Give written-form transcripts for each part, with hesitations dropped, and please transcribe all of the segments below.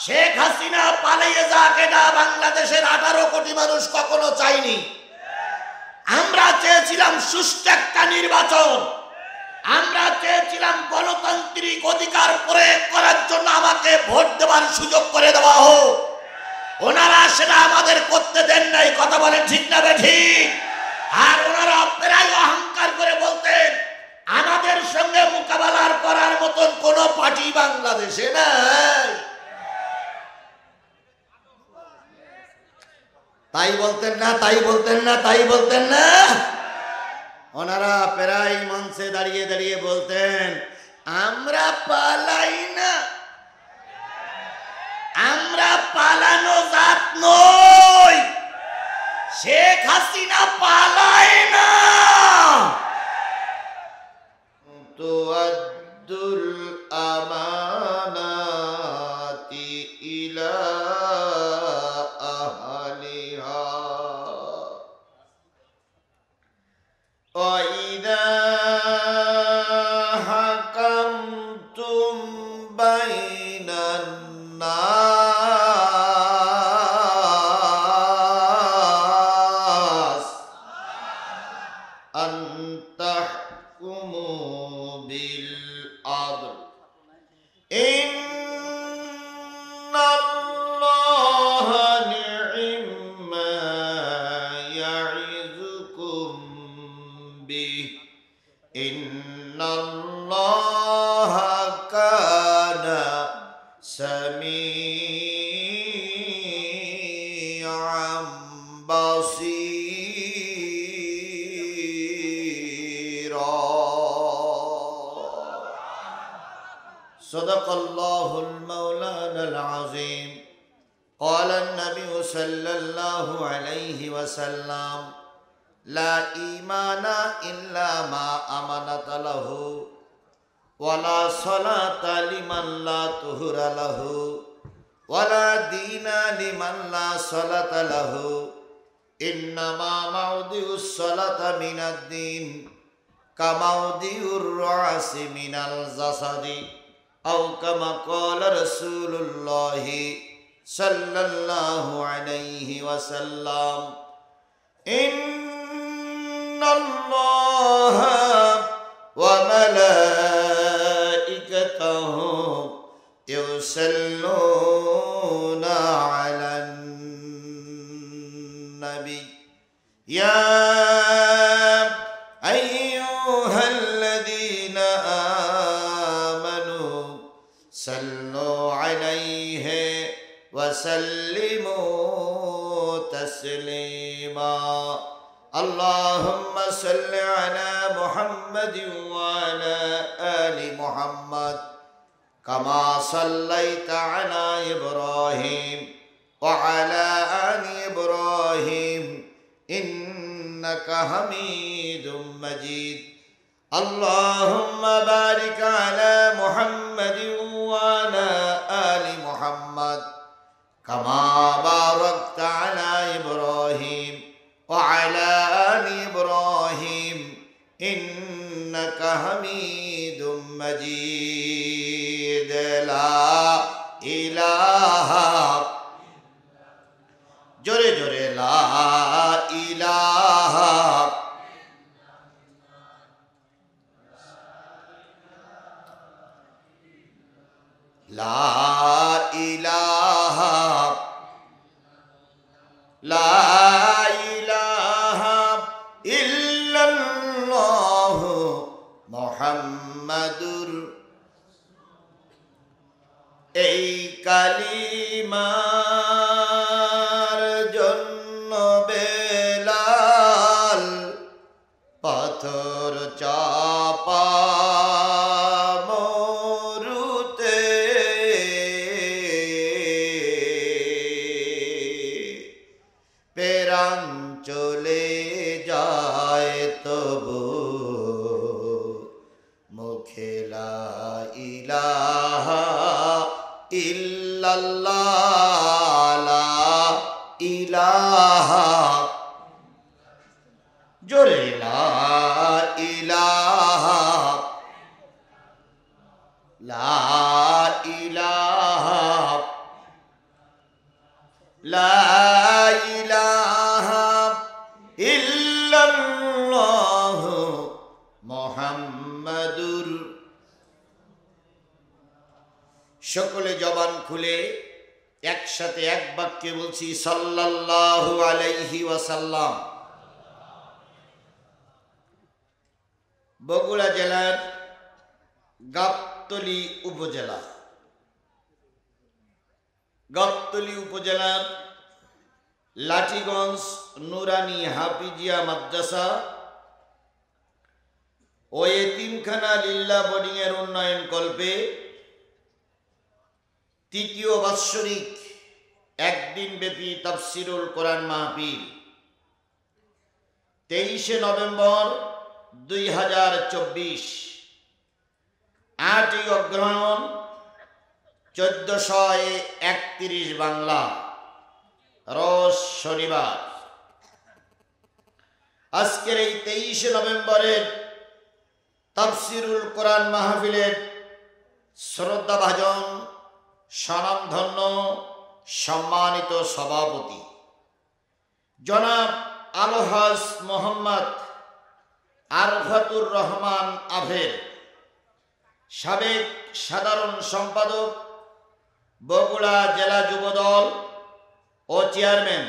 শেখ হাসিনা পালিয়ে যাক এটা বাংলাদেশের 18 কোটি মানুষ কখনো চায়নি। আমরা চেয়েছিলাম সুষ্ঠু একটা নির্বাচন, আমরা চেয়েছিলাম গণতান্ত্রিক অধিকার প্রয়োগ করার জন্য আমাকে ভোট দেওয়ার সুযোগ করে দেওয়া হোক। ওনারা সেটা আমাদের করতে দেন নাই, কথা বলেন ঠিক না বেঠিক? আর ওনারা প্রায় অহংকার করে বলতেন আমাদের সঙ্গে মোকাবেলা করার মতন কোন পার্টি বাংলাদেশে নাই। তাই বলতেন না, তাই বলতেন না, তাই বলতেন না। ওনারা প্রায় মঞ্চে দাঁড়িয়ে দাঁড়িয়ে বলতেন আমরা পালাই না, আমরা পালানো জাত নই, শেখ হাসিনা পালায় না। তো আব্দুল আমানাতি ইলা আহলিহা ওয়া ইযা হাকামতুম বাইনান নাস আন তাহকুমু বিল আদল ইন্নাল্লাহা নি'মা ইয়া'iযুকুম বিহি ইন্নাল্লাহা কানা সামিআন বাসীরা। সাদাকাল্লাহুল মাওলানাল আযীম। قال النبي صلى الله عليه وسلم لا إيمان إلا ما أمنت له ولا صلاة لمن لا طهر له ولا دين لمن لا صلاة له إنما موضع الصلاة من الدين كموضع الرأس من الجسد أو كما قال رسول الله صلى الله عليه وسلم إن الله وملائكته يصلون على النبي يا أيها الذين آمنوا صلوا عليه وسلموا تسليما اللهم صل على محمد وعلى آل محمد كما صليت على إبراهيم وعلى آل إبراهيم إنك حميد مجيد اللهم بارك على محمد وعلى آل محمد كما باركت على إبراهيم وعلى آل إبراهيم إنك حميد مجيد لا إله جوري جوري لا إله لا إله لا إله إلا الله محمد এই কালিমার জন্য বেলাল পাথর চাপা মরুতে পেরান চলে যায় তবু মুখে লা ইলাহা ইল্লাল্লাহ লা ইলাহা জোরে লা ইলাহা লা ইলাহা লা ইলাহা ইল্লাল্লাহ মুহাম্মাদুর। সকলে জবান খুলে একসাথে এক বাক্যে বলছি সাল্লাল্লাহু আলাইহি ওয়াসাল্লাম। বগুড়া জেলার গাবতলী উপজেলার লাঠিগঞ্জ নুরানি হাফিজিয়া মাদ্রাসা ও এতিমখানা লিল্লাহ বোর্ডিং এর উন্নয়ন কল্পে তৃতীয় বাৎসরিক একদিন ব্যাপী তাফসিরুল কোরআন মাহফিল 23 নভেম্বর 2024, 8 অগ্রহায়ণ 1431 বাংলা, রোজ শনিবার। আজকের এই 23 নভেম্বরের তাফসিরুল কোরআন মাহফিলের শ্রদ্ধাভাজন স্বনামধন্য সম্মানিত সভাপতি জনাব আলহাজ মোহাম্মদ আরফাতুর রহমান আভের, সাবেক সাধারণ সম্পাদক বগুড়া জেলা যুবদল ও চেয়ারম্যান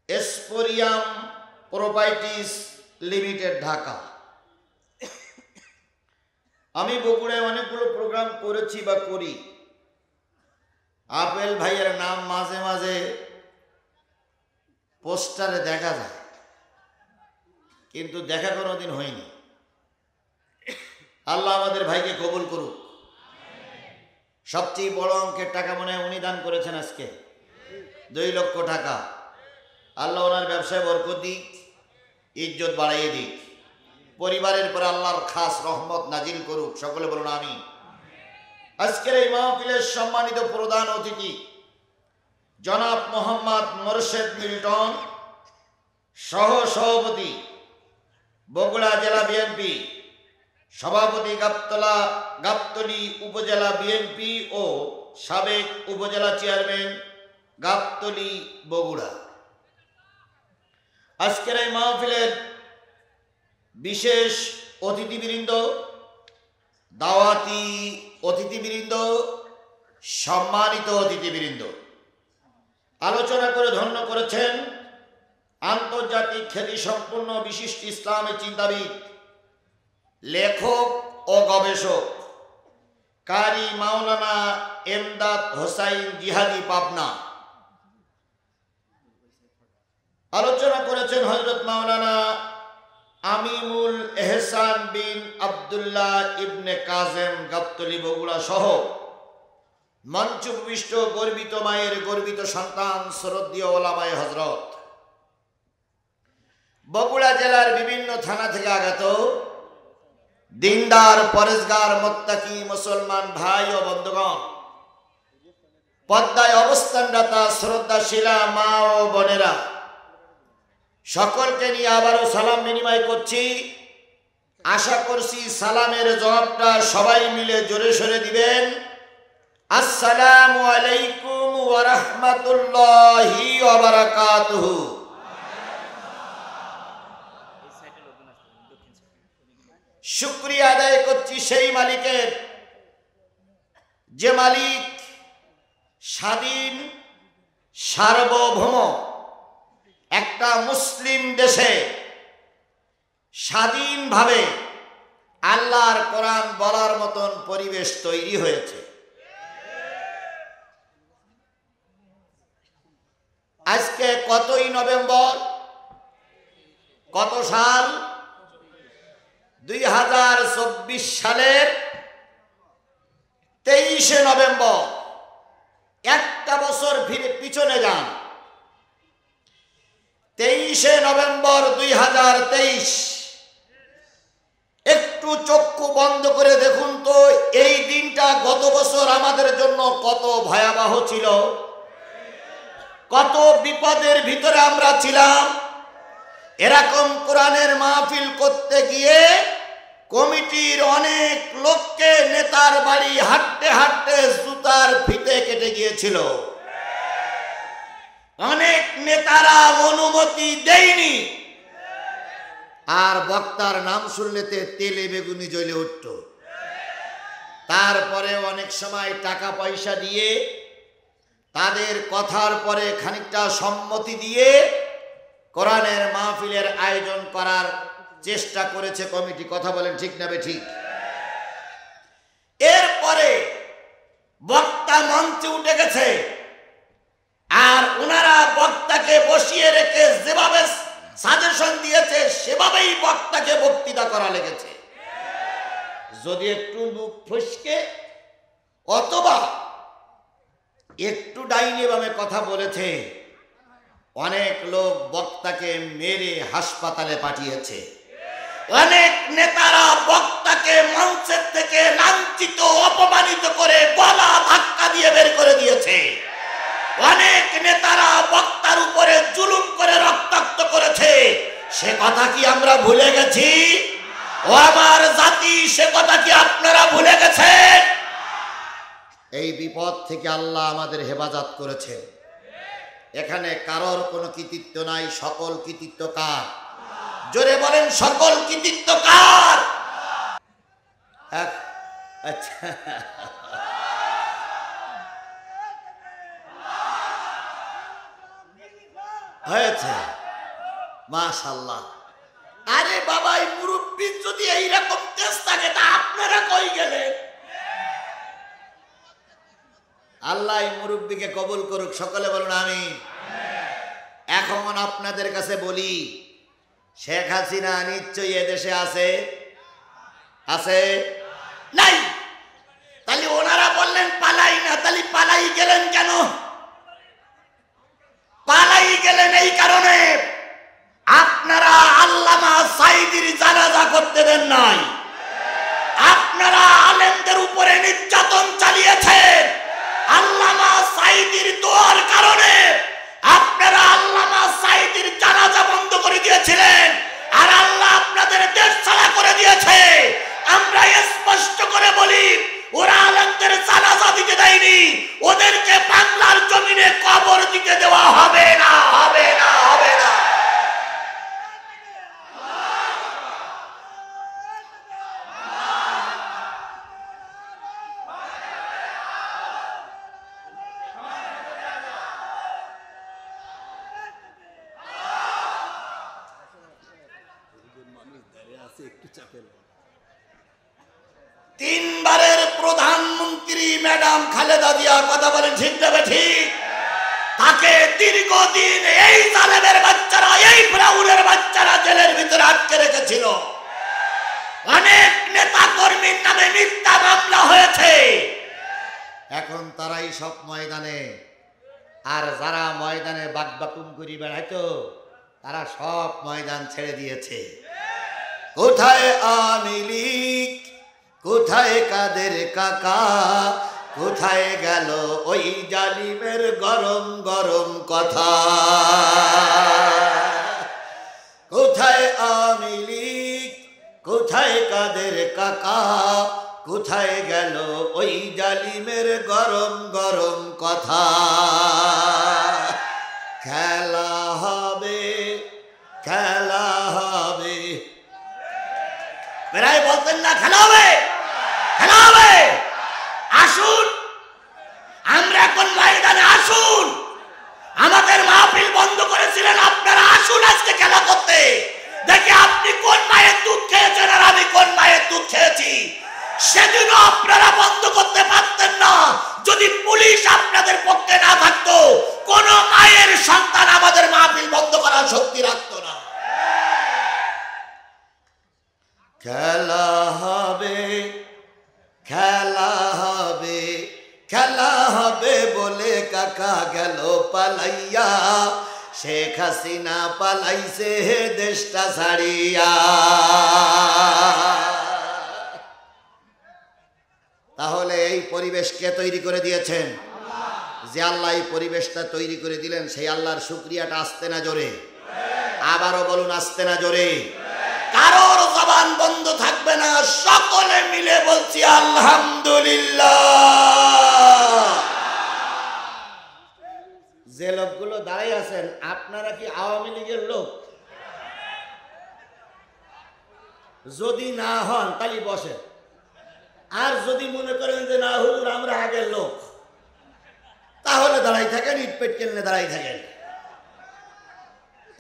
এসপোরিয়াম প্রপার্টিজ লিমিটেড, ঢাকা। আমি বগুড়ায় অনেকগুলো প্রোগ্রাম করেছি বা করি। আপেল ভাইয়ের নাম মাঝে মাঝে পোস্টারে দেখা যায়, কিন্তু দেখা কোনোদিন হয়নি। আল্লাহ আমাদের ভাইকে কবুল করুক। সবচেয়ে বড় অঙ্কের টাকা মনে হয় উনি দান করেছেন আজকে, 2 লক্ষ টাকা। আল্লাহ ওনার ব্যবসায় বরকত দিক, ইজ্জত বাড়াইয়ে দিক, পরিবারের পর আল্লাহর খাস রহমত নাজিল করুক। সকলে বলুন আমিন। আজকের এই মাহফিলের সম্মানিত প্রধান অতিথি জনাব মোহাম্মদ মোরশেদ মিল্টন, সহ সভাপতি বগুড়া জেলা বিএনপি, সভাপতি গাবতলী উপজেলা বিএনপি ও সাবেক উপজেলা চেয়ারম্যান গাবতলী বগুড়া। আজকের এই মাহফিলের বিশেষ অতিথিবৃন্দ, দাওয়াতি অতিথিবৃন্দ, সম্মানিত অতিথিবৃন্দ, আলোচনা করে ধন্য করেছেন আন্তর্জাতিক খ্যাতিসম্পন্ন বিশিষ্ট ইসলামী চিন্তাবিদ, লেখক ও গবেষক কারি মাওলানা এমদাদ হোসাইন জিহাদি, পাবনা। আলোচনা করেছেন হযরত মাওলানা আমিমুল এহসান বিন আব্দুল্লাহ ইবনে কাজেম, গাবতলী বগুড়া সহ মঞ্চ উপবিষ্ট গর্বিত মায়ের গর্বিত সন্তান শ্রদ্ধেয় ওলামায়ে হযরত, বগুড়া জেলার বিভিন্ন থানা থেকে আগত দিনদার পরেজগার মুত্তাকি মুসলমান ভাই ও বন্ধুগণ, পদ্মায় অবস্থানরতা শ্রদ্ধাশীলা মা ও বোনেরা, সকলকে নিয়ে আবারও সালাম বিনিময় করছি। আশা করছি সালামের জবাবটা সবাই মিলে জোরে সোরে দিবেন। আসসালামু আলাইকুম ওয়া রাহমাতুল্লাহি ওয়া বারাকাতুহু। শুকরিয়া আদায় করছি সেই মালিকের, যে মালিক স্বাধীন সার্বভৌম একটা মুসলিম দেশে স্বাধীনভাবে আল্লাহর কোরআন বলার মতন পরিবেশ তৈরি হয়েছে। আজকে কতই নভেম্বর, কত সাল? 2024 সালের 23 নভেম্বর। একটা বছর ফিরে পিছনে যান, 23 নভেম্বর 2023। একটু চক্ষু বন্ধ করে দেখুন তো, এই দিনটা গত বছর আমাদের জন্য কত ভয়াবহ ছিল, কত বিপদের ভিতরে আমরা ছিলাম। এরকম কোরআনের মাহফিল করতে গিয়ে কমিটির অনেক লোককে নেতার বাড়ি হাঁটতে হাঁটতে জুতার ফিতে কেটে গিয়েছিল। অনেক নেতারা অনুমতি দেয়নি, আর বক্তার নাম শুনলেতে তেলে বেগুনি জ্বলে উঠত। তারপরে অনেক সময় টাকা পয়সা দিয়ে তাদের কথার পরে খানিকটা সম্মতি দিয়ে কোরআনের মাহফিলের আয়োজন করার চেষ্টা করেছে কমিটি। কথা বলেন ঠিক না বেঠিক? এরপরে বক্তা মঞ্চে উঠে গেছে, আর ওনারা বক্তাকে বসিয়ে রেখে যেভাবে সাজেশন দিয়েছে সেভাবেই বক্তাকে বক্তৃতা করা লেগেছে। যদি একটু মুখ ফসকে অথবা একটু ডাইনি ভাবে কথা বলেছে, অনেক লোক বক্তাকে মেরে হাসপাতালে পাঠিয়েছে। অনেক নেতারা বক্তাকে মঞ্চের থেকে লাঞ্ছিত অপমানিত করে গলা ধাক্কা দিয়ে বের করে দিয়েছে। অনেক নেতারা বক্তার উপরে জুলুম করে রক্তাক্ত করেছে। সে কথা কি আমরা ভুলে গেছি? ও আমার জাতি, সে কথা কি আপনারা ভুলে গেছেন? এই বিপদ থেকে আল্লাহ আমাদের হেফাজত করেছে। এখানে কারোর কোনো কৃতিত্ব নাই, সকল কৃতিত্ব কার? জোরে বলেন, সকল কৃতিত্ব কার? আচ্ছা, হয়েছে, মাশাআল্লাহ। আরে বাবা, এই মুরব্বী যদি এইরকম তেজ থাকে তা আপনারা কই গেলেন? আল্লাহ এই মুরব্বীকে কবুল করুক, সকলে বলুন আমিন। এখন আপনাদের কাছে বলি, শেখ হাসিনা নিশ্চয়ই এদেশে আছে? আছে? নাই? তাহলে ওনারা বললেন পালাই না, তাহলে পালাই গেলেন কেন? পালাই গেলেন এই কারণে আপনারা আল্লামা সাঈদীর জানাজা করতে দেন নাই। আপনারা আলেমদের উপরে নির্যাতন চালিয়েছেন। আল্লামা সাঈদীর দোয়ার কারণে আপনারা আল্লামা সাঈদীর জানাজা বন্ধ করে দিয়েছিলেন, আর আল্লাহ আপনাদের দেশ ছাড়া করে দিয়েছে। আমরা স্পষ্ট করে বলি, ওরা আলেমদের জানাজা দিতে দেয়নি, ওদেরকে বাংলার জমিনে কবর দিতে দেওয়া হবে না, হবে না, হবে না। তিনবারের প্রধানমন্ত্রী ম্যাডাম খালেদা জিয়া, কথা বলেন ঠিক না ঠিক? তাকে দীর্ঘদিন এই জালেমের বাচ্চারা, এই ফ্রাউনের বাচ্চারা জেলের ভিতরে আটকে রেখেছিল। অনেক নেতা কর্মীর নামে মিথ্যা মামলা হয়েছে। এখন তারাই সব ময়দানে, আর যারা ময়দানে বাকবাকুম করি বেড়াইতো তারা সব ময়দান ছেড়ে দিয়েছে। কোথায় আওয়ামী লীগ, কোথায় কাদের কাকা, কোথায় গেল ওই জালিমের গরম গরম কথা? কোথায় আওয়ামী লীগ, কোথায় কাদের কাকা, কোথায় গেল ওই জালিমের গরম গরম কথা? খেলা হবে, খেলা হবে, বেড়াই বলতেন না খেলা হবে, খেলা হবে। আসুন, আমরা এখন ময়দানে আসুন। আমাদের মাহফিল বন্ধ করেছিলেন, আপনারা আসুন আজকে খেলা করতে। দেখে আপনি কোন মায়ের দুধ খেয়েছেন আর আমি কোন মায়ের দুধ খেয়েছি। সেদিনও আপনারা বন্ধ করতে পারতেন না যদি পুলিশ আপনাদের পক্ষে না থাকতো। কোন মায়ের সন্তান আমাদের মাহফিল বন্ধ করার শক্তি রাখতো না। খেলা হবে, খেলা হবে, খেলা হবে বলে কাকা গেল পালাইয়া, শেখ হাসিনা পালাইছে দেশটা ছাড়িয়া। তাহলে এই পরিবেশ কে তৈরি করে দিয়েছেন? যে আল্লাহ এই পরিবেশটা তৈরি করে দিলেন, সেই আল্লাহর শুকরিয়াটা আসতে না জোরে? আবারও বলুন, আসতে না জোরে? কারোর জবান বন্ধ থাকবে না, সকলে মিলে বলছি আলহামদুলিল্লাহ। যে লোকগুলো দাঁড়াই আছেন আপনারা কি আওয়ামী লীগের লোক? যদি না হন তাহলে বসেন, আর যদি মনে করেন যে না হুজুর আমরা আগের লোক, তাহলে দাঁড়াই থাকেন, ইট পেট কেলনে দাঁড়াই থাকেন।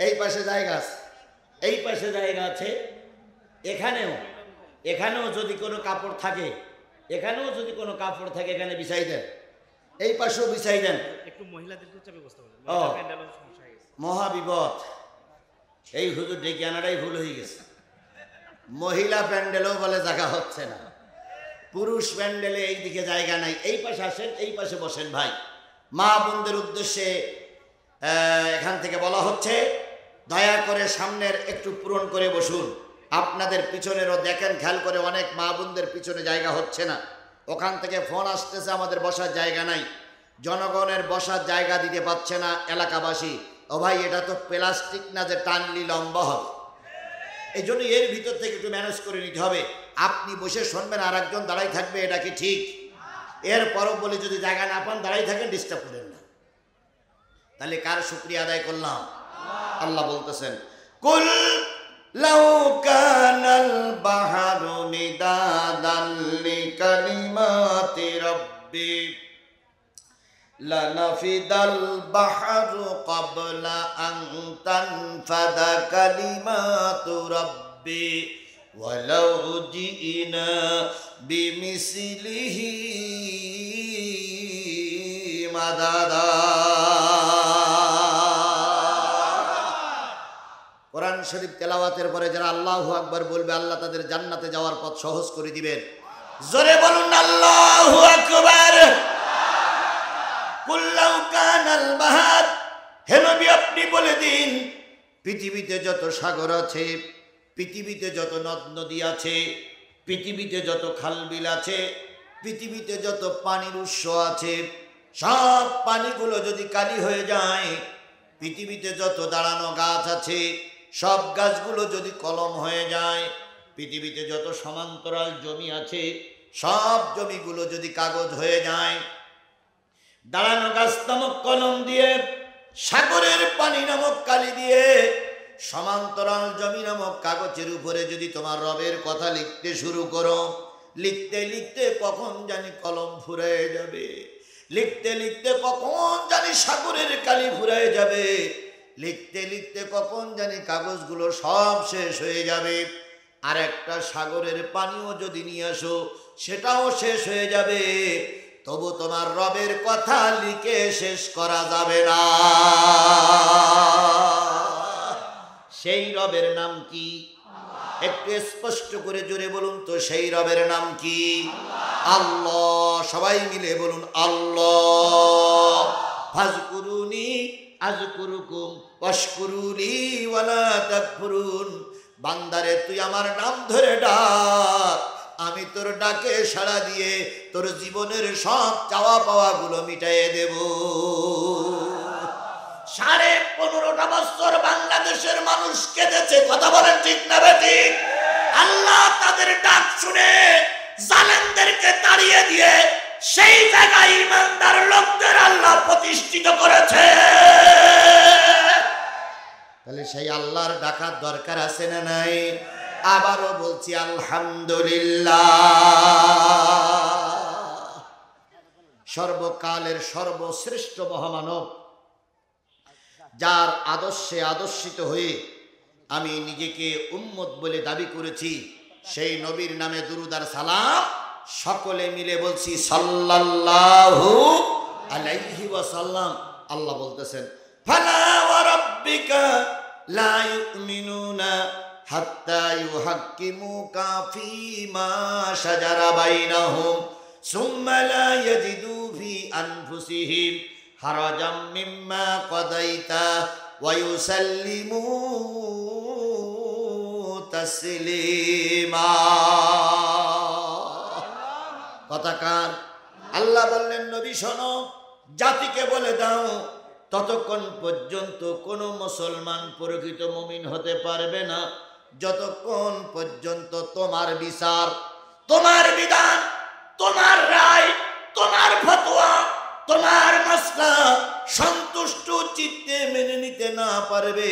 এই পাশে জায়গা আছে, এই পাশে জায়গা আছে, এখানেও যদি কোনো কাপড় থাকে, এখানে বিছাই দেন, এই পাশেও বিছাই দেন। একটু মহিলাদের ব্যবস্থা করেন। মহাবিপদ, এই হুজুর ডেকে আনাটাই ভুল হয়ে গেছে। মহিলা প্যান্ডেলও বলে জায়গা হচ্ছে না, পুরুষ প্যান্ডেলে এই দিকে জায়গা নাই। এই পাশে আসেন, এই পাশে বসেন। ভাই মা বোনদের উদ্দেশ্যে এখান থেকে বলা হচ্ছে, দয়া করে সামনের একটু পূরণ করে বসুন। আপনাদের পিছনেরও দেখেন, খেয়াল করে, অনেক মা বোনদের পিছনে জায়গা হচ্ছে না। ওখান থেকে ফোন আসতেছে আমাদের বসার জায়গা নাই, জনগণের বসার জায়গা দিতে পারছে না এলাকাবাসী। ও ভাই এটা তো প্লাস্টিক না যে টানলি লম্বা হবে, এই জন্য এর ভিতর থেকে একটু ম্যানেজ করে নিতে হবে। আপনি বসে শুনবেন আর একজন দাঁড়াই থাকবে, এটা কি ঠিক? এরপরও বলি যদি জায়গা না পান দাঁড়াই থাকেন, ডিস্টার্ব করেন না। তাহলে কার শুকরিয়া আদায় করলাম? আল্লাহ বলতেছেন, কুল লাউ কানাল বাহরু মিদাদান লিকালিমাতি রাব্বি লানাফিদাল বাহরু ক্বাবলা আন তানফাদা কালিমাতু রাব্বি ওয়ালাউ জিনা বিমিসলিহি মাদাদা। কোরআন শরীফ তেলাওয়াতের পরে যারা আল্লাহু আকবার বলবে, আল্লাহ তাদের জান্নাতে যাওয়ার পথ সহজ করে দিবেন। জোরে বলুন আল্লাহু আকবার। কুল লাউ কানাল বাহর, হে নবী আপনি বলে দিন, পৃথিবীতে যত সাগর আছে, পৃথিবীতে যত নদ নদী আছে, পৃথিবীতে যত খালবিল আছে, পৃথিবীতে যত পানির উৎস আছে, সব পানিগুলো যদি কালি হয়ে যায়, পৃথিবীতে যত দাঁড়ানো গাছ আছে সব গাছগুলো যদি কলম হয়ে যায়, পৃথিবীতে যত সমান্তরাল জমি আছে সব জমিগুলো যদি কাগজ হয়ে যায়, দাঁড়ানো গাছ নামক কলম দিয়ে, সাগরের পানি নামক কালি দিয়ে, সমান্তরাল জমি নামক কাগজের উপরে যদি তোমার রবের কথা লিখতে শুরু করো, লিখতে লিখতে কখন জানি কলম ফুরায় যাবে, লিখতে লিখতে কখন জানি সাগরের কালি ফুরায় যাবে, লিখতে লিখতে কখন জানি কাগজগুলো সব শেষ হয়ে যাবে। আর একটা সাগরের পানিও যদি নিয়ে আসো সেটাও শেষ হয়ে যাবে, তবু তোমার রবের কথা লিখে শেষ করা যাবে না। সেই রবের নাম কি? একটু স্পষ্ট করে জোরে বলুন তো, সেই রবের নাম কি? আল্লাহ। সবাই মিলে বলুন আল্লাহ। ফাজকুরুনি আযকুরুকুম ওয়াশকুরুলি ওয়ালা তাকফুরুন। বান্দারে তুই আমার নাম ধরে ডাক, আমি তোর ডাকে সাড়া দিয়ে তোর জীবনের সব চাওয়া পাওয়া গুলো মিটাইয়ে দেব। 15.5 বছর বাংলাদেশের মানুষ কেঁদেছে, কথা বলেন ঠিক না বেঠিক? আল্লাহ তাদের ডাক শুনে জালেমদেরকে তাড়িয়ে দিয়ে সেই জায়গায় ইমানদার লোকদের আল্লাহ প্রতিষ্ঠিত করেছে। তাহলে সেই আল্লাহর ডাকার দরকার আছে না নাই? আবারও বলছি আলহামদুলিল্লাহ। সর্বকালের সর্বশ্রেষ্ঠ মহামানব, যার আদর্শে আদর্শিত হয়ে আমি নিজেকে উম্মত বলে দাবি করেছি, সেই নবীর নামে দুরূদ আর সালাম সকলে মিলে বলছি সাল্লাল্লাহু আলাইহি ওয়াসাল্লাম। আল্লাহ বলতেছেন, ফালা ওয়া রাব্বিকা লা ইউমিনুনা হাত্তা ইউহাক্কিমুকা ফীমা শাজারা বাইনাহুম সুম্মা লা ইয়াজিদু ফি আনফুসিহিম হারাজাম মিম্মা কাদাইতা ওয়া ইউসাল্লিমু তাসলিমা। কথাকার আল্লাহ বললেন, নবী শোনো, জাতিকে বলে দাও ততক্ষণ পর্যন্ত কোনো মুসলমান প্রকৃত মুমিন হতে পারবে না যতক্ষণ পর্যন্ত তোমার বিচার, তোমার বিধান, তোমার রায়, তোমার ফতোয়া, তোমার মাসলা সন্তুষ্ট চিত্তে মেনে নিতে না পারবে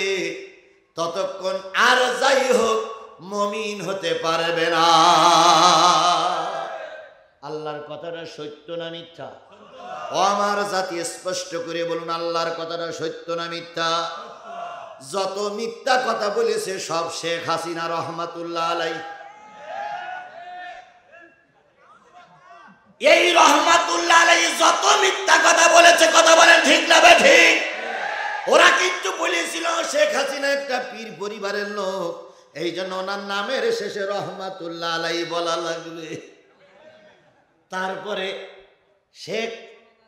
ততক্ষণ আর যাই হোক মুমিন হতে পারবে না। আল্লাহর কথাটা সত্য না মিথ্যা? ও আমার জাতি, স্পষ্ট করে বলুন, আল্লাহর কথাটা সত্য না মিথ্যা? যত মিথ্যা কথা বলেছে সব শেখ হাসিনা রহমাতুল্লাহ আলাইহি। এই রহমাতুল্লাহ আলাইহি যত মিথ্যা কথা বলেছে, কথা বলেন ঠিক না ঠিক? ওরা কিন্তু বলেছিল শেখ হাসিনা একটা পীর পরিবারের লোক, এই জন্য ওনার নামের শেষে রহমাতুল্লাহ আলাইহি বলা লাগবে। তারপরে শেখ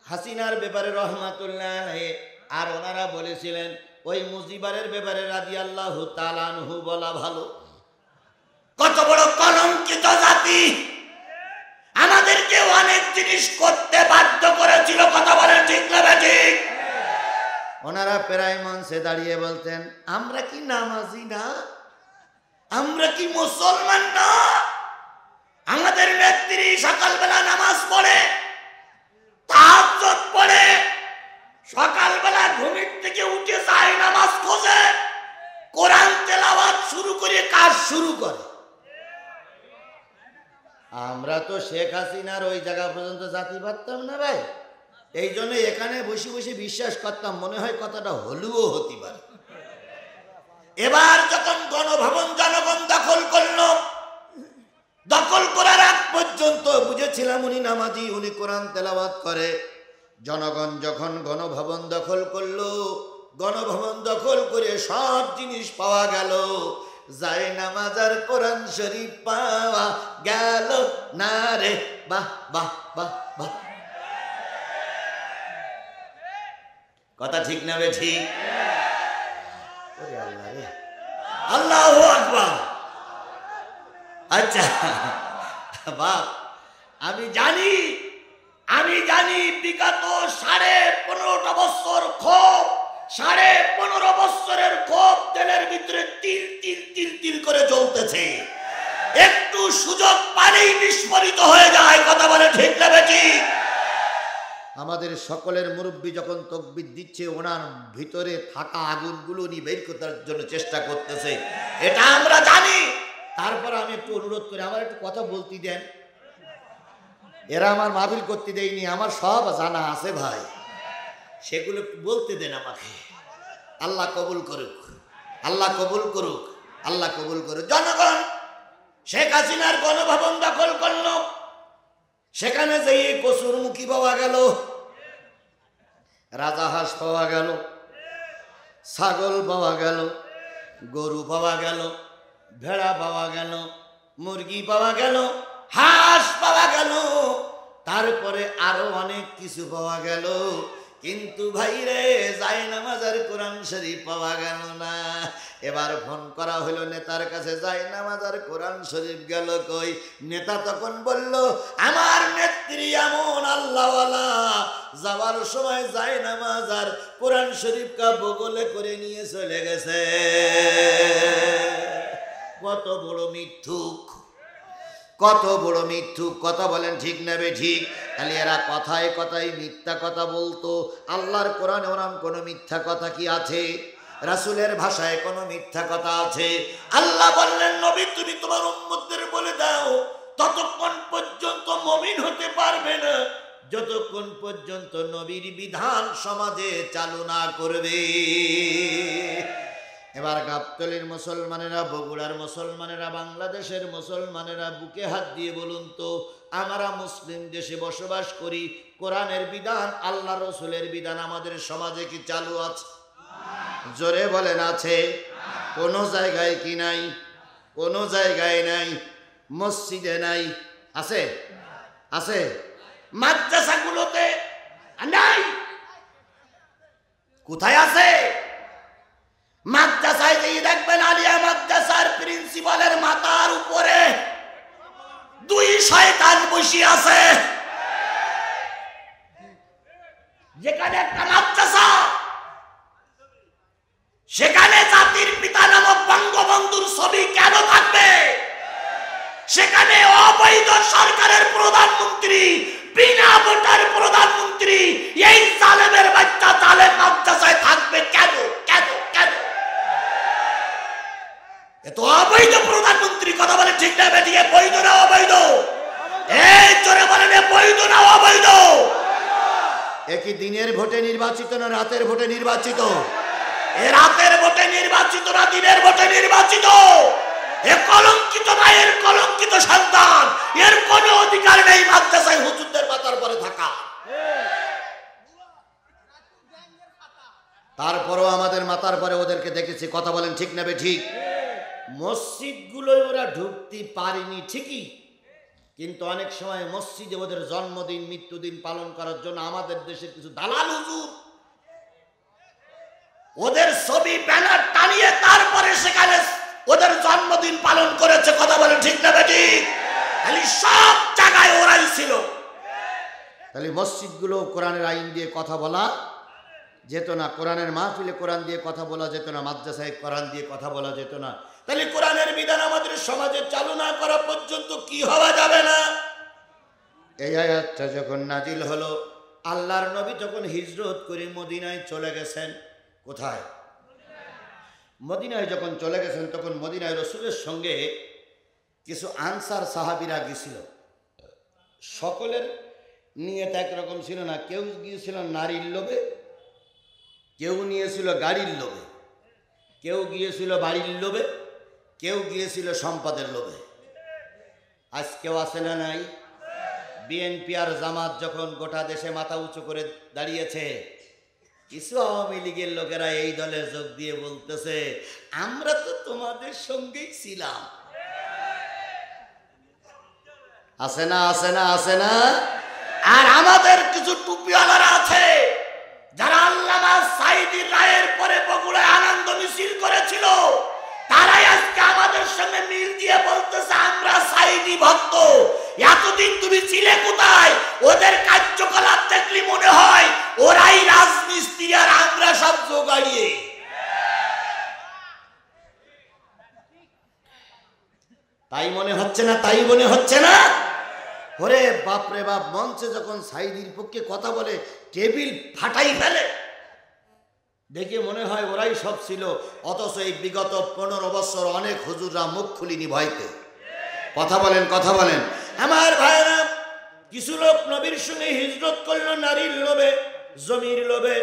হাসিনার ব্যাপারে রহমাতুল্লাহ আলাইহি, আর ওনারা বলেছিলেন ওই মুজিবারের ব্যাপারে রাদিয়াল্লাহু তাআলা আনহু বলা ভালো। কত বড় কলঙ্কিত জাতি! আমাদেরকে অনেক জিনিস করতে বাধ্য করেছিল, কথা বলেন ঠিক না ঠিক? ওনারা প্রায় মঞ্চে দাঁড়িয়ে বলতেন আমরা কি নামাজি না, আমরা কি মুসলমান না? আমাদের নেত্রী সকালবেলা নামাজ পড়ে, তাহাজ্জুদ পড়ে, সকালবেলা ঘুমের থেকে উঠে যায় নামাজ খোঁজে, কোরআন তেলাওয়াত শুরু করে কাজ শুরু করে। আমরা তো শেখ হাসিনার ওই জায়গা পর্যন্ত জাতি পারতাম না ভাই, এই জন্য এখানে বসে বসে বিশ্বাস করতাম মনে হয় কথাটা হলেও হতে পারে। এবার যখন গণভবন জনগণ দখল করলো, দখল করার আগ পর্যন্ত বুঝেছিলাম উনি নামাজি, উনি কোরআন তেলাওয়াত করে। জনগণ যখন গণভবন দখল করলো, গণভবন দখল করে সব জিনিস পাওয়া গেল, যায় নামাজ আর কোরআন শরীফ পাওয়া গেল না রে। বাহ বাহ বাহ বাহ, কথা ঠিক না বে ঠিক? আল্লাহু আকবার। আচ্ছা বাপ, আমি জানি বিগত 15.5 বছর ক্ষোভ, 15.5 বছরের ক্ষোভ তেলের ভিতরে তিল তিল তিল তিল করে জ্বলতেছে। একটু সুযোগ পালেই বিস্ফোরিত হয়ে যায়, কথা বলে ঠিক না বেটি? আমাদের সকলের মুরব্বী যখন তাকবীর দিচ্ছে, ওনার ভিতরে থাকা আগুনগুলো উনি বের করার জন্য চেষ্টা করতেছে, এটা আমরা জানি। তারপর আমি একটু অনুরোধ করি, আমার একটু কথা বলতে দেন। এরা আমার মাহফিল করতে দেয়নি, আমার সব জানা আছে ভাই, সেগুলো বলতে দেন আমাকে। আল্লাহ কবুল করুক, আল্লাহ কবুল করুক, আল্লাহ কবুল করুক। জনগণ শেখ হাসিনার গণভবন দখল করল, সেখানে যেয়ে কচুর মুখী পাওয়া গেল, রাজাহাঁস পাওয়া গেল, ছাগল পাওয়া গেল, গরু পাওয়া গেল, ভেড়া পাওয়া গেল, মুরগি পাওয়া গেল, হাঁস পাওয়া গেল, তারপরে আরো অনেক কিছু পাওয়া গেল। কিন্তু ভাইরে যায় নামাজ আর কোরআন শরীফ পাওয়া গেল না। এবার ফোন করা হলো নেতার কাছে, যায় নামাজ আর কোরআন শরীফ গেল কই? নেতা তখন বলল আমার নেত্রী এমন আল্লাহওয়ালা, যাওয়ার সময় যায় নামাজ আর কোরআন শরীফ কা বগলে করে নিয়ে চলে গেছে। কত বড় মিথ্যুক, কত বড় মিথ্যুক, কথা বলেন ঠিক না বে ঠিক? তাহলে এরা কথায় কথায় মিথ্যা কথা বলতো। আল্লাহর কোরআনে ওরকম কোনো মিথ্যা কথা কি আছে? রাসূলের ভাষায় কোনো মিথ্যা কথা আছে? আল্লাহ বললেন নবী তুমি তোমার উম্মতদের বলে দাও ততক্ষণ পর্যন্ত মুমিন হতে পারবে না যতক্ষণ পর্যন্ত নবীর বিধান সমাজে চালু না করবে। এবার গাবতলীর মুসলমানেরা, বগুড়ার মুসলমানেরা, বাংলাদেশের মুসলমানেরা বুকে হাত দিয়ে বলুন তো, আমরা মুসলিম দেশে বসবাস করি, কোরআনের বিধান, আল্লাহ রসুলের বিধান আমাদের সমাজে কি চালু আছে? জোরে বলেন আছে? কোনো জায়গায় কি নাই? কোনো জায়গায় নাই। মসজিদে নাই, আছে? আছে? মাদ্রাসাগুলোতে নাই। কোথায় আছে? মাদ্রাসায় যেয়ে দেখবেন আলিয়া মাদ্রাসার প্রিন্সিপালের মাথার উপরে 2 শয়তান বসে আছে। যেখানে একটা মাদ্রাসা, সেখানে জাতির পিতা নামক বঙ্গবন্ধুর ছবি কেন থাকবে? সেখানে অবৈধ সরকারের প্রধানমন্ত্রী, বিনা ভোটার প্রধানমন্ত্রী, এই জালেমের বাচ্চা জালেম কি দিনের ভোটে নির্বাচিত না রাতের ভোটে নির্বাচিত? এ রাতের ভোটে নির্বাচিত না দিনের ভোটে নির্বাচিত? এ কলঙ্কিত মায়ের কলঙ্কিত সন্তান, এর কোনো অধিকার নেই মাদ্রাসায় হুজুরদের মাথার পরে থাকা। তারপরও আমাদের মাথার পরে ওদেরকে দেখেছি। কথা বলেন ঠিক না ঠিক? মসজিদগুলোয় ওরা ঢুকতে পারেনি ঠিকই, কিন্তু অনেক সময় মসজিদে ওদের জন্মদিন মৃত্যুদিন পালন করার জন্য আমাদের দেশের কিছু দালাল হুজুর ওদের ছবি ব্যানার টানিয়ে তারপরে সেখানে ওদের জন্মদিন পালন করেছে। কথা বলেন ঠিক না ঠিক? খালি সব জায়গায় ওরাই ছিল। তাহলে মসজিদগুলো কোরআনের আইন দিয়ে কথা বলা যেত না, কোরআনের মাহফিলে কোরআন দিয়ে কথা বলা যেত না, মাদ্রাসায় কোরআন দিয়ে কথা বলা যেত না। তাহলে কোরআনের বিধান আমাদের সমাজে চালু না করা পর্যন্ত কি হওয়া যাবে না? এই আয়াতটা যখন নাজিল হলো, আল্লাহর নবী যখন হিজরত করে মদিনায় চলে গেছেন। কোথায়? মদিনায় যখন চলে গেছেন, তখন মদিনায় রসুলের সঙ্গে কিছু আনসার সাহাবীরা গিয়েছিল। সকলের নিয়ত একরকম ছিল না। কেউ গিয়েছিল নারীর লোভে, কেউ নিয়েছিল গাড়ির লোভে, কেউ গিয়েছিল বাড়ির লোভে, কেউ গিয়েছিল সম্পদের লোভে। আজকেও আছে না নাই? বিএনপি আর জামাত যখন গোটা দেশে মাথা উঁচু করে দাঁড়িয়েছে, কিছু আওয়ামী লীগের লোকেরা এই দলে যোগ দিয়ে বলতেছে, আমরা তো তোমাদের সঙ্গেই ছিলাম। আছে না আছে না আছে না? আর আমাদের কিছু টুপিওয়ালারা আছে যারা আল্লামা সাঈদীর রায়ের পরে বগুড়ায় আনন্দ মিছিল করেছিল, তারাই আজকে আমাদের সঙ্গে মিল দিয়ে বলতেছে আমরা সাঈদী ভক্ত। এতদিন তুমি ছিলে কোথায়? ওদের কার্যকলাপ দেখলে মনে হয় ওরাই রাজমিস্ত্রি আর আমরা সব জোগাড়িয়ে। তাই মনে হচ্ছে না? তাই মনে হচ্ছে না? ওরে বাপরে বাপ, মঞ্চে যখন সাঈদীর পক্ষে কথা বলে টেবিল ফাটাই ফেলে, দেখে মনে হয় ওরাই সব ছিল। অথচ এই বিগত 15 বছর অনেক হুজুররা মুখ খুলিনি ভয়তে। কথা বলেন কথা বলেন। আমার ভাইরা, কিছু লোক নবীর সঙ্গে হিজরত করলো নারীর লোভে, জমির লোভে,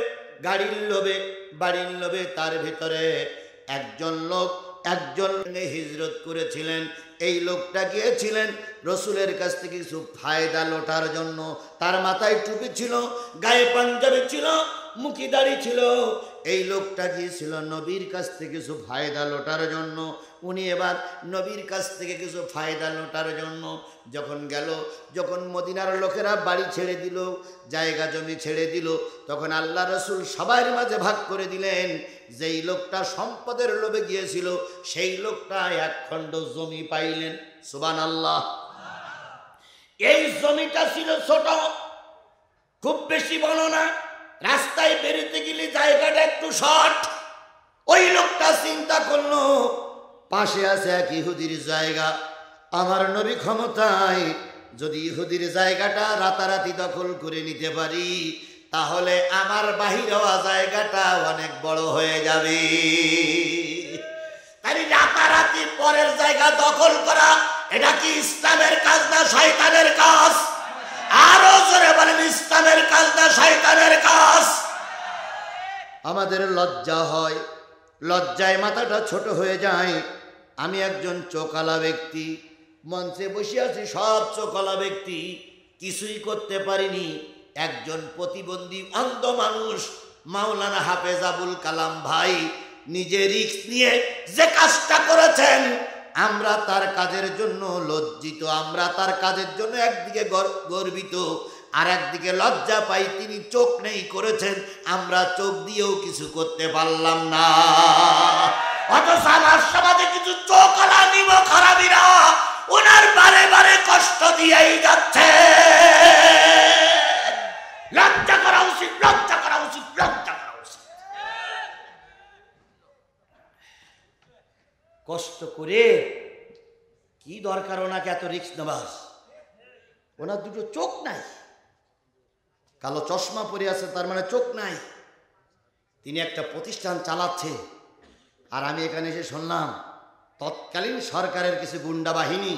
গাড়ির লোভে, বাড়ির লোভে। তার ভিতরে একজন লোক হিজরত করেছিলেন। এই লোকটা গিয়েছিলেন রসুলের কাছ থেকে কিছু ফায়দা লোটার জন্য। তার মাথায় টুপি ছিল, গায়ে পাঞ্জাবি ছিল, মুখি দাড়ি ছিল। এই লোকটা গিয়েছিল নবীর কাছ থেকে কিছু ফায়দা লোটার জন্য। উনি এবার নবীর কাছ থেকে কিছু ফায়দা লোটার জন্য যখন গেল, যখন মদিনার লোকেরা বাড়ি ছেড়ে দিল, জায়গা জমি ছেড়ে দিল, তখন আল্লাহ রসুল সবার মাঝে ভাগ করে দিলেন। যেই লোকটা সম্পদের লোভে গিয়েছিল, সেই লোকটা 1 খণ্ড জমি পাইলেন। সুবহানাল্লাহ। এই জমিটা ছিল ছোট, খুব বেশি বড় না। রাস্তায় বেরোতে গেলে জায়গাটা একটু শর্ট। ওই লোকটা চিন্তা করলো, পাশে আছে এক ইহুদির জায়গা, আমার নবী ক্ষমতায় যদি ইহুদির জায়গাটা রাতারাতি দখল করে নিতে পারি, তাহলে আমার বাহির হওয়া জায়গাটা অনেক বড় হয়ে যাবে। তাই রাতারাতি পরের জায়গা দখল করা, এটা কি ইসলামের কাজ না শয়তানের কাজ? আরো জোরে বলেন, ইসলামের কাজ না শয়তানের কাজ? আমাদের লজ্জা হয়, লজ্জায় মাথাটা ছোট হয়ে যায়। আমি একজন চোখালা ব্যক্তি, মঞ্চে বসে আছি, সব চোখালা ব্যক্তি, কিছুই করতে পারিনি। একজন প্রতিবন্ধী অন্ধ মানুষ, মাওলানা হাফেজ আবুল কালাম ভাই, নিজে রিস্ক নিয়ে যে কাজটা করেছেন, আমরা তার কাজের জন্য লজ্জিত, আমরা তার কাজের জন্য একদিকে গর্বিত, আর একদিকে লজ্জা পাই। তিনি চোখ নেই করেছেন, আমরা চোখ দিয়েও কিছু করতে পারলাম না। অথচ আমার সমাজে কিছু চোখলা নিব খারাপিরা ওনার বারে বারে কষ্ট দিয়েই যাচ্ছে। লজ্জা করা উচিত, লজ্জা করা উচিত, লজ্জা করা উচিত। কষ্ট করে কি দরকার ওনাকে এত রিস্ক নেবার? ওনার দুটো চোখ নাই, কালো চশমা পরে আছে, তার মানে চোখ নাই। তিনি একটা প্রতিষ্ঠান চালাচ্ছে, আর আমি এখানে এসে শুনলাম তৎকালীন সরকারের কিছু গুন্ডা বাহিনী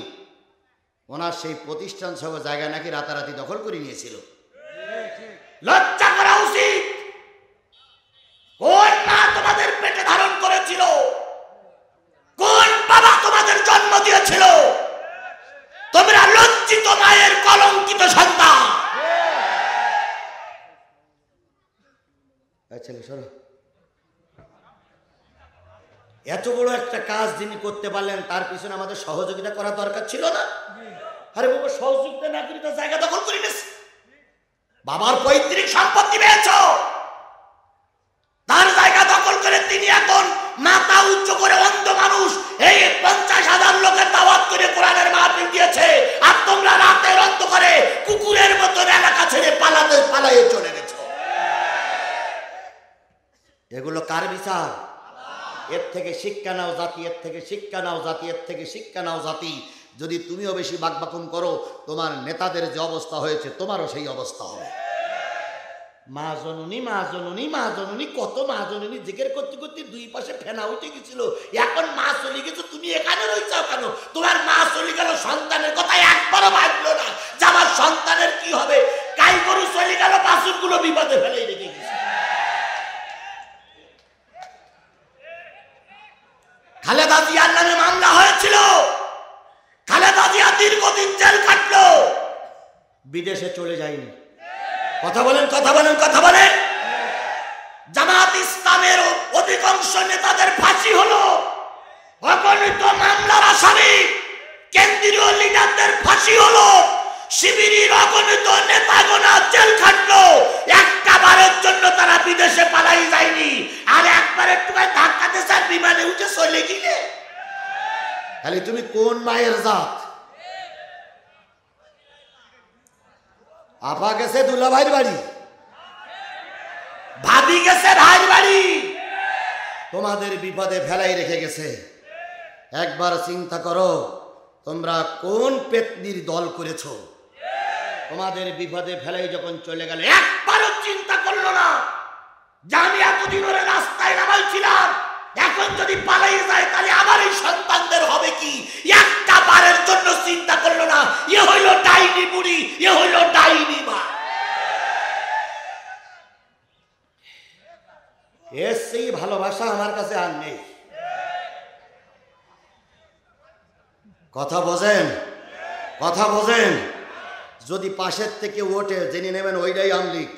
ওনার সেই প্রতিষ্ঠান সহ জায়গা নাকি রাতারাতি দখল করে নিয়েছিল। লজ্জা করা উচিত। কোন মা তোমাদের পেটে ধারণ করেছিল? কোন বাবা তোমাদের জন্ম দিয়েছিল? তোমরা লজ্জিত মায়ের কলঙ্কিত সন্তান। ছেলে সরো। এত বড় একটা কাজ যিনি করতে পারলেন, তার পিছনে আমাদের সহযোগিতা করা দরকার ছিল না? আরে বাবা, সহযোগিতা না করি তো জায়গা দখল করে নিস। বাবার পৈতৃক সম্পত্তি পেয়েছ, তার জায়গা দখল করে তিনি এখন মাথা উচ্চ করে অন্ধ মানুষ এই 50,000 লোকের দাওয়াত করে কোরআনের মাহফিল দিয়েছে, আর তোমরা রাতের অন্ধকারে কুকুরের মতো এলাকা ছেড়ে পালায়ে চলে গেছো। এগুলো কার বিচার? এর থেকে শিক্ষা নাও জাতি, এর থেকে শিক্ষা নাও জাতি, এর থেকে শিক্ষা নাও জাতি। যদি তুমিও বেশি বাকবাকুম করো, তোমার নেতাদের যে অবস্থা হয়েছে তোমারও সেই অবস্থা হবে। মা জননী, মা জননী, মা জননী, কত মা জননী জিজ্ঞেস করতে করতে দুই পাশে ফেনা উঠে গেছিল। এখন মা চলে গেছো, তুমি এখানে রয়েছো কেন? তোমার মা চলে গেল, সন্তানের কথা একবারও ভাবলো না যে আমার সন্তানের কি হবে। গাই গরু চলে গেল, বাছুরগুলো বিপদে ফেলেই রেখে গেছে। খালেদা জিয়ার নামে মামলা হয়েছিল, খালেদা জিয়া দীর্ঘদিন জেল কাটলো, বিদেশে চলে যায়নি। কথা বলেন, কথা বলেন, কথা বলেন। জামাত ইসলামের অধিকাংশ নেতাদের ফাঁসি হলো, অগণিত মামলার আসামি কেন্দ্রীয় লিডারদের ফাঁসি হলো, শিবিরের অগণিত নেতাগণা জেল খাটলো। একটা বারের জন্য তারা বিদেশে পালাই যায়নি, আর একবার একটু ধাক্কা দিয়েছে, বিমানে উঠে চলে গেলে। খালি তুমি কোন মায়ের জাত? আপা গেছে দুলা ভাইয়ের বাড়ি, ভাবি গেছে ভাইয়ের বাড়ি, তোমাদের বিপদে ফেলাই রেখে গেছে। একবার চিন্তা করো, তোমরা কোন পেতনির দল করেছো? তোমাদের বিপদে ফেলাই যখন চলে গেল, একবারও চিন্তা করলো না যে আমি এতদিন ওরা রাস্তায় নামাইছিলাম, এখন যদি পালাই যায় তাহলে আমার এই সন্তানদের হবে কি? একটা বারের জন্য চিন্তা করলো না। এ হইল ডাইনি বুড়ি, এ হইল ডাইনি মা। এর সেই ভালোবাসা আমার কাছে আর নেই। কথা বোঝেন, কথা বোঝেন। যদি পাশের থেকে ওঠে জেনে নেবেন ওইটাই আমলিক।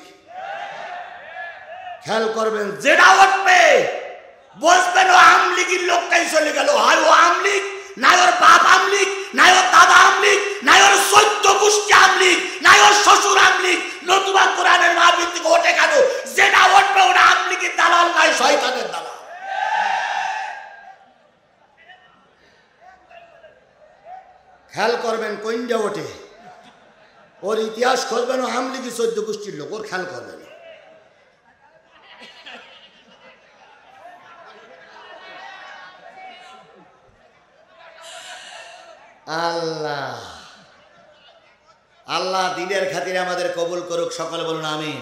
খেয়াল করবেন, যেটা উঠবে বসবেন ও আমলিগের লোকটাই চলে গেল। হয় ও আমলিগ, নাই ওর বাপ আমলিগ, নাই ওর দাদা আমলিগ, নাই ওর 14 গোষ্ঠী আমলিগ, নাই ওর শ্বশুর আমলিগ। নতুবা কোরআনের মাহফিল থেকে ওঠে কেন? যেটা উঠবে ওটা আমলিগের দালাল নয়, শয়তানের দালাল। খেয়াল করবেন কোনটা ওঠে, ওর ইতিহাস খুঁজবেন, ও আমলিগের 14 গোষ্ঠীর লোক, ওর খেয়াল করবেন। আল্লাহ আল্লাহ দিনের খাতিরে আমাদের কবুল করুক, সকলে বলুন আমিন।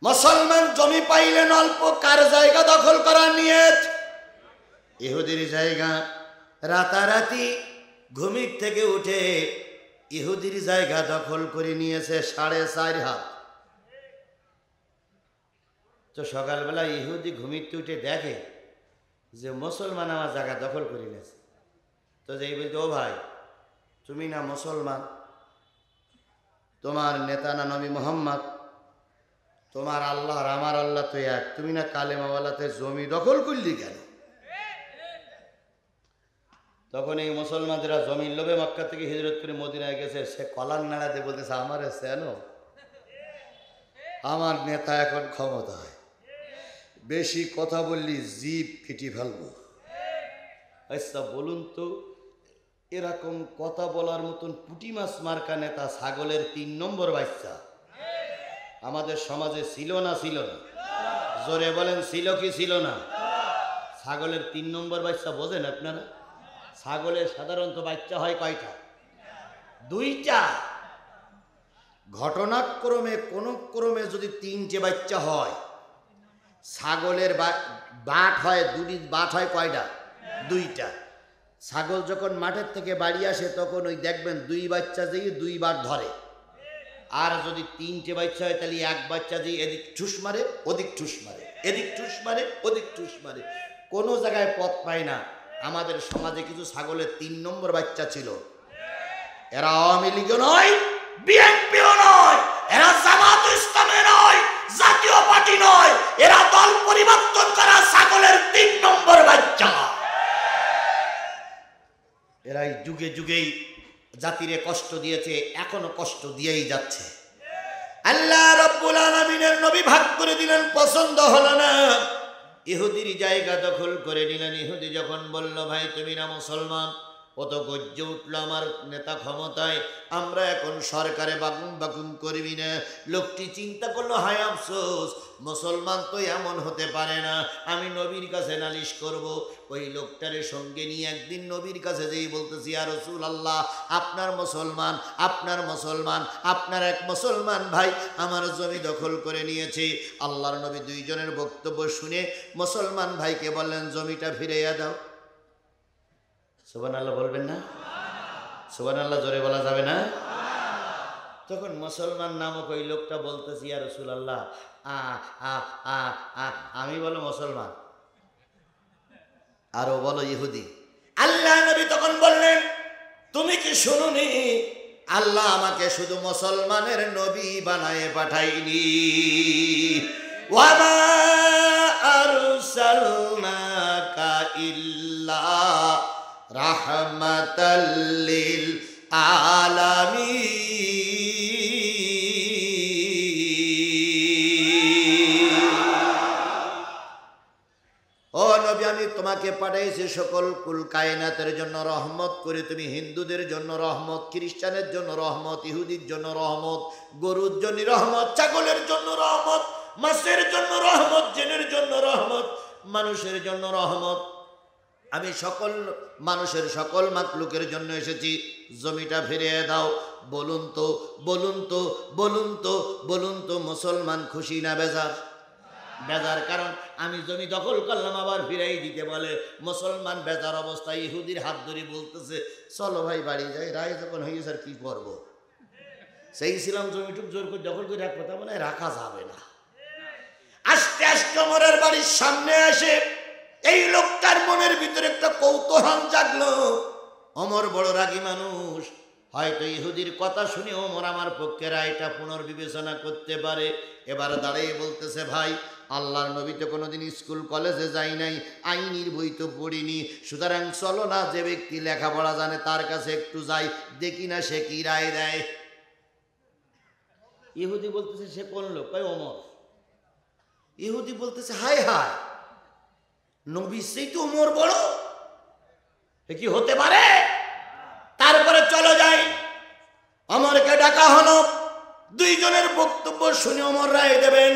মুসলমান জমি পাইলেন অল্প, কার জায়গা দখল করার নিয়ত? ইহুদির জায়গা। রাতারাতি ঘুমির থেকে উঠে ইহুদির জায়গা দখল করে নিয়েছে 4.5 হাত। তো সকালবেলা ইহুদি ঘুমিতে উঠে দেখে যে মুসলমান আমার জায়গা দখল করে নিয়েছে। তো যেই বলতে, ও ভাই, তুমি না মুসলমান, তোমার নেতা না নবী মোহাম্মদ, তোমার আল্লাহ আর আমার আল্লাহ তো এক, তুমি না কালেমাওয়ালাতে জমি দখল করলি কেন? তখন এই মুসলমানরা জমির লোভে মক্কা থেকে হিজরত করে মদিনায় গেছে। সে কলার নাড়াতে বলতেছে, আমারে সেন, আমার নেতা এখন ক্ষমতায়, বেশি কথা বললি জিভ কেটে ফেলবো। আচ্ছা বলুন তো, এরকম কথা বলার মতন পুঁটি মাছ মার্কা নেতা ছাগলের 3 নম্বর বাচ্চা আমাদের সমাজে ছিল না? ছিল না? জোরে বলেন, ছিল কি ছিল না? ছাগলের 3 নম্বর বাচ্চা বোঝেন আপনারা? ছাগলের সাধারণত বাচ্চা হয় কয়টা? 2টা। ঘটনাক্রমে কোন ক্রমে যদি 3টে বাচ্চা হয়, ছাগলের বাট হয় 2টি। বাট হয় কয়টা? 2টা। ছাগল যখন মাঠের থেকে বাড়ি আসে তখন ওই দেখবেন 2 বাচ্চা যেয়ে 2 বার ধরে। আর যদি 3টে বাচ্চা হয় তাহলে এক বাচ্চা যে এদিক ঠুস মারে ওদিক ঠুস মারে, এদিক ঠুস মারে ওদিক ঠুস মারে, কোনো জায়গায় পথ পায় না। আমাদের সমাজে কিছু ছাগলের 3 নম্বর বাচ্চা ছিল। এরা আওয়ামী লীগও নয়, বিএনপিও নয়, এরা জামাত ইসলামে নয়, জাতীয় পার্টি নয়, এরা দল পরিবর্তন করা ছাগলের 3 নম্বর বাচ্চা। এরাই যুগে যুগেই জাতিরে কষ্ট দিয়েছে, এখনো কষ্ট দিয়েই যাচ্ছে। আল্লাহ রাব্বুল আলামিনের নবী ভাগ করে দিলেন, পছন্দ হলো না, ইহুদির জায়গা দখল করে নিলেন। ইহুদি যখন বলল ভাই তুমি না মুসলমান, কত গর্জে উঠল আমার নেতা ক্ষমতায়, আমরা এখন সরকারে বাগুন বাগুন করবি না। লোকটি চিন্তা করলো হায় আফসোস, মুসলমান তো এমন হতে পারে না, আমি নবীর কাছে নালিশ করব। ওই লোকটারে সঙ্গে নিয়ে একদিন নবীর কাছে যেই বলতেছি ইয়া রাসূলুল্লাহ, আপনার মুসলমান, আপনার মুসলমান, আপনার এক মুসলমান ভাই আমার জমি দখল করে নিয়েছে। আল্লাহর নবী 2 জনের বক্তব্য শুনে মুসলমান ভাইকে বললেন জমিটা ফিরিয়ে দাও। সুবহানাল্লাহ বলবেন না? সুবহানাল্লাহ জোরে বলা যাবে না? তখন মুসলমান নামক ওই লোকটা বলতেছি ইয়া রাসূলুল্লাহ, আমি বলো মুসলমান, আরো বলো ইহুদি। আল্লাহ নবী তখন বললেন তুমি কি শুনুনি, আল্লাহ আমাকে শুধু মুসলমানের নবী বানায়ে পাঠাইনি, ওয়া মা আরসালনাকা ইল্লা রাহমাতাল লিল আলামিন। ও নবী আমি তোমাকে পাঠাইছি সকল কুল কায়নাতের জন্য রহমত করে। তুমি হিন্দুদের জন্য রহমত, খ্রিস্টানের জন্য রহমত, ইহুদির জন্য রহমত, গরুর জন্য রহমত, ছাগলের জন্য রহমত, মাছের জন্য রহমত, জিনের জন্য রহমত, মানুষের জন্য রহমত। আমি সকল মানুষের সকল মাখলুকের জন্য এসেছি, জমিটা ফিরিয়ে দাও। বলুন তো বলুন তো বলুন তো বলুন তো মুসলমান খুশি না বেজার? বেজার, কারণ আমি জমি দখল করলাম আবার ফিরাই দিতে বলে। মুসলমান বেজার অবস্থায় ইহুদির হাত ধরে বলতেছে চলো ভাই বাড়ি যাই, রায় যখন হয়ে স্যার কি করব, সেই ছিলাম জমিটুক জোর করে দখল করে রাখবো, তা মানে রাখা যাবে না। আস্তে আস্তে ওমরের বাড়ির সামনে আসে এই লোকটার মনের ভিতরে একটা কৌতূহল জাগলো। ওমর বড় রাগী মানুষ, হয়তো ইহুদির কথা শুনে ওমর আমার পক্ষে রায়টা পুনর্বিবেচনা করতে পারে। এবার দাঁড়িয়ে বলতেছে ভাই আল্লাহর নবী তো কোনোদিন স্কুল কলেজে যাই নাই, আইনের বই তো পড়িনি, সুতরাং চলো না যে ব্যক্তি লেখাপড়া জানে তার কাছে একটু যাই, দেখি না সে কি রায় দেয়। ইহুদি বলতেছে সে কোন লোক? কয় ওমর। ইহুদি বলতেছে হায় হায়, নবী সেই তো ওমর বড়, এ কি হতে পারে? তারপরে চলো যাই। ওমরকে ডাকা হলো, 2 জনের বক্তব্য শুনে ওমর রায় দেবেন।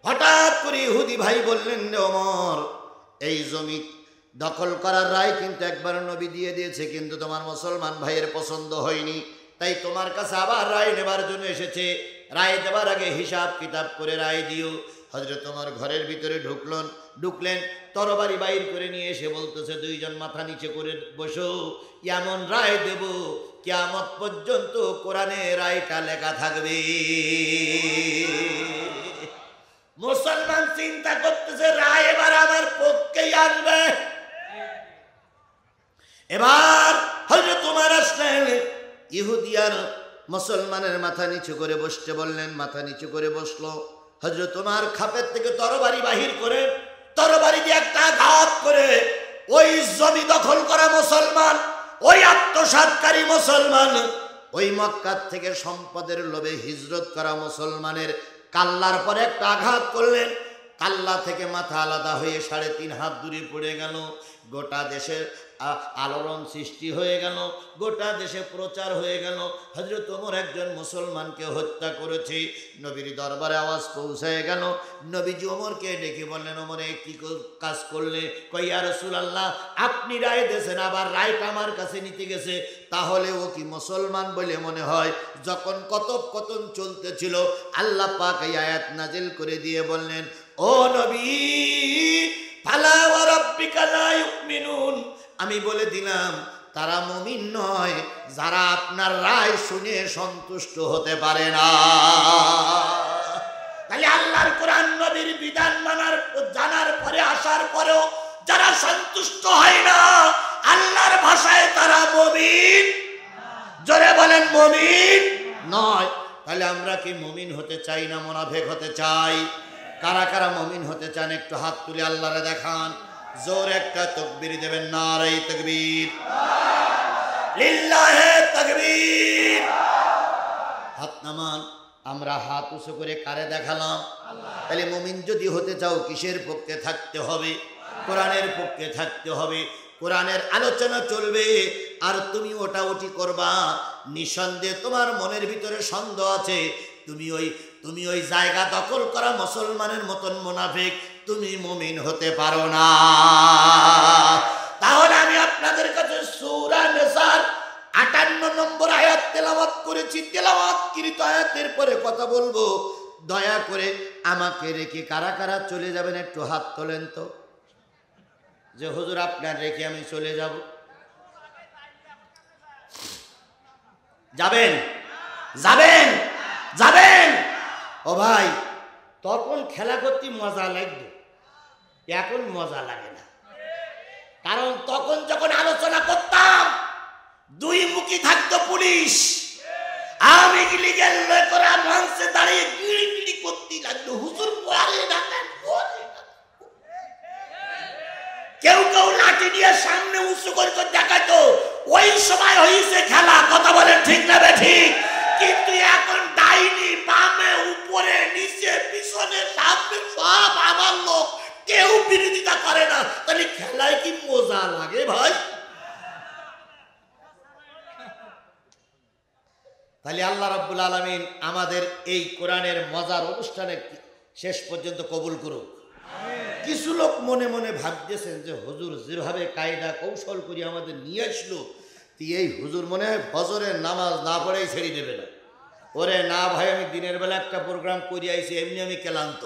হঠাৎ করে ইহুদি ভাই বললেন ওমর এই জমি দখল করার রায় কিন্তু একবার নবী দিয়ে দিয়েছে, কিন্তু তোমার মুসলমান ভাইয়ের পছন্দ হয়নি, তাই তোমার কাছে আবার রায় নেবার জন্য এসেছে। রায় দেবার আগে হিসাব কিতাব করে রায় দিও। হযরত ওমর ঘরের ভিতরে ঢুকলেন, তরবারি বাইর করে নিয়ে এসে বলতেছে 2 জন মাথা নিচে করে বসো, এমন রায় দেব কিয়ামত পর্যন্ত কোরআনে রায়টা লেখা থাকবে। মুসলমান চিন্তা করতেছে রায় এবার আমার পক্ষেই আসবে। এবার হযরত ওমর আসলেন, ইহুদি আর মুসলমানের মাথা নিচু করে বসতে বললেন, মাথা নিচু করে বসলো। হযরত ওমর খাপের থেকে তরবারি বাহির করে তরবারি দিয়ে একটা আঘাত করে ওই জমি দখল করা মুসলমান, ওই আত্মসাৎকারী মুসলমান, ওই মক্কা থেকে সম্পদের লোভে হিজরত করা মুসলমানের কাল্লার পরে একটা আঘাত করলেন। কাল্লা থেকে মাথা আলাদা হয়ে 3.5 হাত দূরে পড়ে গেল। গোটা দেশের আলোড়ন সৃষ্টি হয়ে গেল, গোটা দেশে প্রচার হয়ে গেল হযরত ওমর একজন মুসলমানকে হত্যা করেছে। নবীর দরবারে আওয়াজ পৌঁছায় গেল। নবীজি ওমরকে ডেকে বললেন ওমর কি কাজ করলে? কই ইয়া রাসূলুল্লাহ আপনি রায় দিয়েছেন, আবার রায়টা আমার কাছে নিতে গেছে, তাহলে ও কি মুসলমান বলে মনে হয়? যখন কথোপকথন চলতেছিল আল্লাহ পাক এই আয়াত নাজিল করে দিয়ে বললেন ও নবী ফালা ওয়া রাব্বিকা লা ইউমিনুন, আমি বলে দিলাম তারা মুমিন নয়, যারা আপনার রায় শুনে সন্তুষ্ট হতে পারে না। তাহলে আল্লাহর কোরআন নবীর বিধান মানার জানার পরে আসার পরেও যারা সন্তুষ্ট হয় না, আল্লাহর ভাষায় তারা মুমিন, জোরে বলেন মুমিন নয়। তাহলে আমরা কি মুমিন হতে চাই না মুনাফিক হতে চাই? কারা কারা মুমিন হতে চান একটু হাত তুলে আল্লাহরে দেখান। জোর একটা তাকবীর দেবেন, নারে তাকবীর, লিল্লাহে তাকবীর। হাত নামান। আমরা হাত উঁচু করে কারে দেখালাম? তাহলে মুমিন যদি হতে চাও কিসের পক্ষে থাকতে হবে? কোরআনের পক্ষে থাকতে হবে। কোরআনের আলোচনা চলবে আর তুমি ওটা ওটি করবা। নিঃসন্দেহে তোমার মনের ভিতরে সন্দেহ আছে, তুমি ওই জায়গা দখল করা মুসলমানের মতন মুনাফিক, তুমি মুমিন হতে পারো না। তাহলে আমি আপনাদের কাছে সূরা নিসার 58 নম্বর আয়াত তেলাওয়াত করেছি। তেলাওয়াতকৃত আয়াতের পরে কথা বলবো। দয়া করে আমাকে রেখে কারা কারা চলে যাবেন একটু হাত তোলেন তো, যে হুজুর আপনার রেখে আমি চলে যাব। যাবেন যাবেন যাবেন? ও ভাই, তখন খেলা করতে মজা লাগতো, এখন মজা লাগে না। কারণ তখন যখন আলোচনা করতাম দুই মুখী থাকতো পুলিশ, আওয়ামী লীগের লোকেরা মঞ্চে দাঁড়িয়ে গিড়ি গিড়ি করতে লাগতো, হুজুর পড়ে না, কেউ কেউ লাঠি দিয়ে সামনে উঁচু করে দেখাতো। ওই সময় হয়েছে খেলা, কথা বলে ঠিক না ঠিক? কিন্তু এখন ডাইনি বামে উপরে নিচে পিছনে সামনে সব আমার লোক, কেউ বিরোধিতা করে না। তাহলে খেলায় কি মজা লাগে ভাই? তাহলে আল্লাহ রাব্বুল আলামিন আমাদের এই কোরআনের মজার অনুষ্ঠানে শেষ পর্যন্ত কবুল করুক। কিছু লোক মনে মনে ভাবতেছেন যে হুজুর যেভাবে কায়দা কৌশল করে আমাদের নিয়ে আসলো, এই হুজুর মনে হয় ফজরের নামাজ না পড়েই ছেড়ে দেবে না। ওরে না ভাই, আমি দিনের বেলা একটা প্রোগ্রাম করে আইছি, এমনি আমি ক্লান্ত।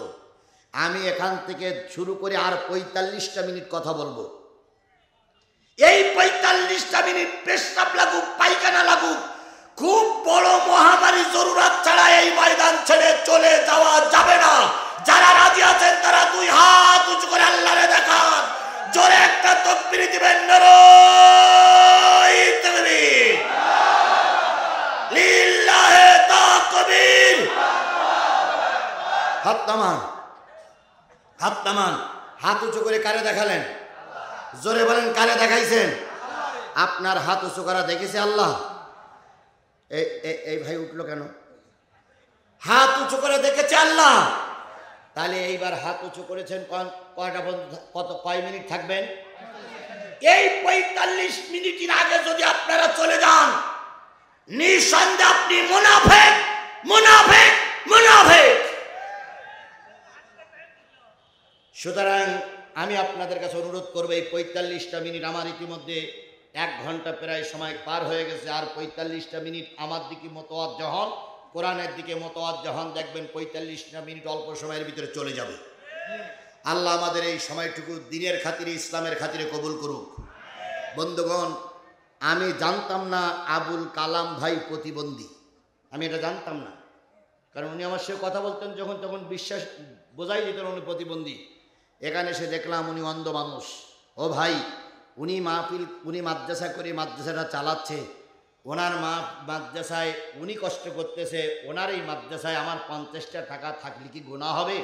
আমি এখান থেকে শুরু করে আর 45টা মিনিট কথা বলবো। এই 45টা মিনিট পেশাব লাগুক পায়খানা লাগুক, খুব বড় মহামারী জরুরত ছাড়া এই ময়দান ছেড়ে চলে যাওয়া যাবে না। যারা রাজি আছেন তারা দুই হাত উঁচু করে আল্লাহরে দেখান, জোরে একটা তাকবীর দিবেন, নারে তাকবীর, লিল্লাহে তাকবীর। হাত নামান, হাত নামান। হাত উঁচু করে কারে দেখালেন? জোরে বলেন, কারে দেখাইছেন? আপনার হাত উঁচু করা দেখেছে আল্লাহ? এই ভাই উঠলো কেন? হাত উঁচু করে দেখেছে আল্লাহ। তাহলে এইবার হাত উঁচু করেছেন, কয়টা কয় মিনিট থাকবেন? এই 45 মিনিটের আগে যদি আপনারা চলে যান, নিঃসন্দেহে আপনি মুনাফিক, মুনাফিক, মুনাফিক। সুতরাং আমি আপনাদের কাছে অনুরোধ করবো, এই 45টা মিনিট, আমার ইতিমধ্যে 1 ঘন্টা প্রায় সময় পার হয়ে গেছে, আর 45টা মিনিট আমার দিকে মতওয়াজ্জহ হন, কোরআনের দিকে মতওয়াজ্জহ হন, দেখবেন 45টা মিনিট অল্প সময়ের ভিতরে চলে যাবে। আল্লাহ আমাদের এই সময়টুকু দিনের খাতিরে, ইসলামের খাতিরে কবুল করুক। বন্ধুগণ, আমি জানতাম না আবুল কালাম ভাই প্রতিবন্ধী, আমি এটা জানতাম না। কারণ উনি আমার সাথে কথা বলতেন যখন, তখন বিশ্বাস বোঝাই যেতেন উনি প্রতিবন্ধী। এখানে এসে দেখলাম উনি অন্ধ মানুষ। ও ভাই, উনি মাহফিল, উনি মাদ্রাসা করে মাদ্রাসাটা চালাচ্ছে, ওনার মাদ্রাসায় উনি কষ্ট করতেছে, ওনার এই মাদ্রাসায় আমার 50টা টাকা থাকলে কি গুনাহ হবে?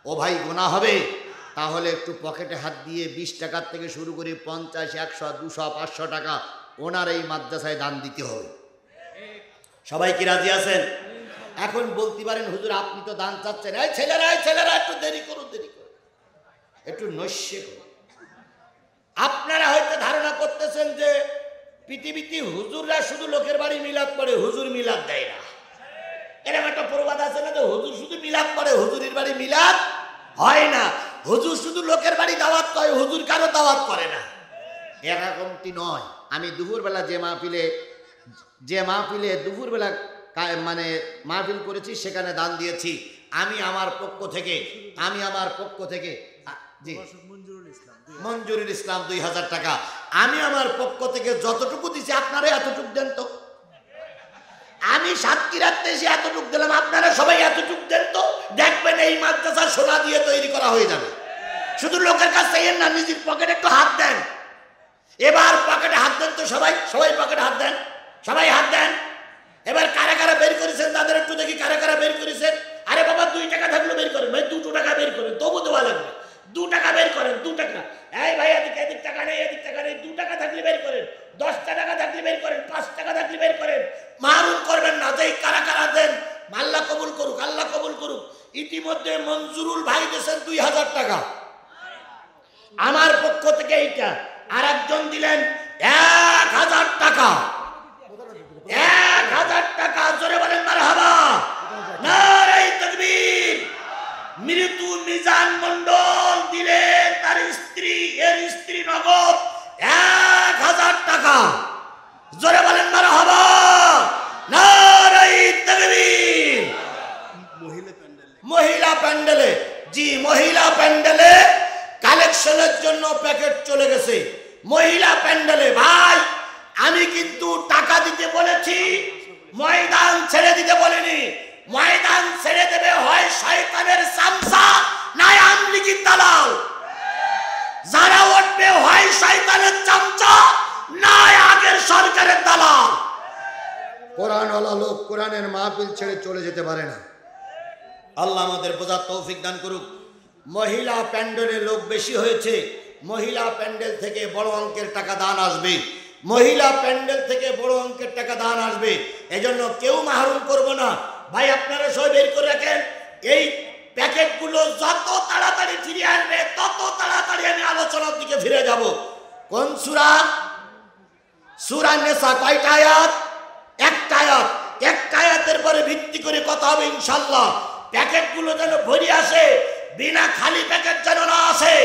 ও ভাই, গুনাহ হবে। তাহলে একটু পকেটে হাত দিয়ে 20 টাকার থেকে শুরু করে 50, 100, 200, 500 টাকা ওনার এই মাদ্রাসায় দান দিতে হবে। সবাই কি রাজি আছেন? এখন বলতে পারেন হুজুর আপনি তো দান চাচ্ছেন, এই ছেলেরা একটু দেরি করুন, একটু নৈশে করুন। আপনারা হয়তো ধারণা করতেছেন যে পৃথিবীতে হুজুররা শুধু লোকের বাড়ি মিলাদ পড়ে, হুজুর মিলাদ দেয় না। এরকম একটা প্রবাদ আছে না যে হুজুর শুধু মিলাদ পড়ে, হুজুরের বাড়ি মিলাদ হয় না। হুজুর শুধু লোকের বাড়ি দাওয়াত করে, হুজুর কারো দাওয়াত করে না। এরকমটি নয়। আমি দুপুরবেলা যে মাহফিলে দুপুরবেলা মানে মাহফিল করেছি, সেখানে দান দিয়েছি। আমি আমার পক্ষ থেকে জি মঞ্জুরুল ইসলাম 2000 টাকা। আমি আমার পক্ষ থেকে যতটুকু দিছি আপনারা এতটুকু দেন তো। আমি সাতক্ষীরাতে এসে এতটুকু দিলাম, আপনারা সবাই এতটুকু দেন তো। দেখবেন এই মাদ্রাসা সোনা দিয়ে তৈরি করা হয়ে যাবে। শুধু লোকের কাছে চাইয়েন না, নিজের পকেটে একটু হাত দেন। এবার পকেটে হাত দেন তো সবাই, সবাই পকেটে হাত দেন, সবাই হাত দেন। এবার কারা কারা বের করেছেন তাদের একটু দেখি, কারা কারা বের করেছেন। আরে বাবা 2 টাকা থাকলে বের করেন ভাই, 2 টাকা বের করেন, তবু দেওয়া লাগবে। 2 টাকা বের করেন, 2 টাকা। এই ভাই এদিক টাকা নেই, এদিক টাকা নেই, 2 টাকা থাকলে বের করেন, 10 টাকা থাকলে বের করেন, 5 টাকা থাকলে বের করেন। মারুন করবেন না, যেই কারা কারা দেন আল্লাহ কবুল করুক, আল্লাহ কবুল করুক। ইতিমধ্যে মঞ্জুরুল ভাই দিয়েছেন 2000 টাকা আমার পক্ষ থেকে এইটা। আর একজন দিলেন 1000 টাকা, 1000 টাকা। জোরে বলেন মারহাবা, নারে তাকবীর। মৃত্যু মিজান মন্ডল দিলেন তার স্ত্রী, এর স্ত্রী নগদ 1000 টাকা। জোরে বলেন মারহাবা, নারে তাকবীর। মহিলা প্যান্ডেলে, জি মহিলা প্যান্ডেলে কালেকশনের জন্য প্যাকেট চলে গেছে। মহিলা প্যান্ডেলে ভাই আমি কিন্তু টাকা দিতে বলেছি, ময়দান ছেড়ে দিতে বলিনি। ময়দান ছেড়ে দেবে হয় শয়তানের চামচা, নাই আমলিগির দালাল। যারা উঠবে হয় শয়তানের চামচা, নাই আগের সরকারের দালাল। কোরআনওয়ালা লোক কোরআনের মাহফিল ছেড়ে চলে যেতে পারে না। আল্লাহ আমাদের বোঝার তৌফিক দান করুক। মহিলা প্যান্ডেলে লোক বেশি হয়েছে, মহিলা প্যান্ডেল থেকে বড় অঙ্কের টাকা দান আসবে, মহিলা প্যান্ডেল থেকে বড় অঙ্কের টাকা দান আসবে। এজন্য কেউ মাহরুম করব না ভাই। আপনারা সবাই বের করে রাখেন। এই প্যাকেটগুলো যত তাড়াতাড়ি ফিরে আসবে তত তাড়াতাড়ি আমি আলোচনার দিকে ফিরে যাব। কোন সূরা? সূরা নিসা। কয়টা আয়াত? একটা আয়াত। একটা আয়াতের পরে ভিত্তি করে কথা হবে ইনশাআল্লাহ। প্যাকেটগুলো যেন ভরে আসে, বিনা খালি প্যাকেট যেন না আসে।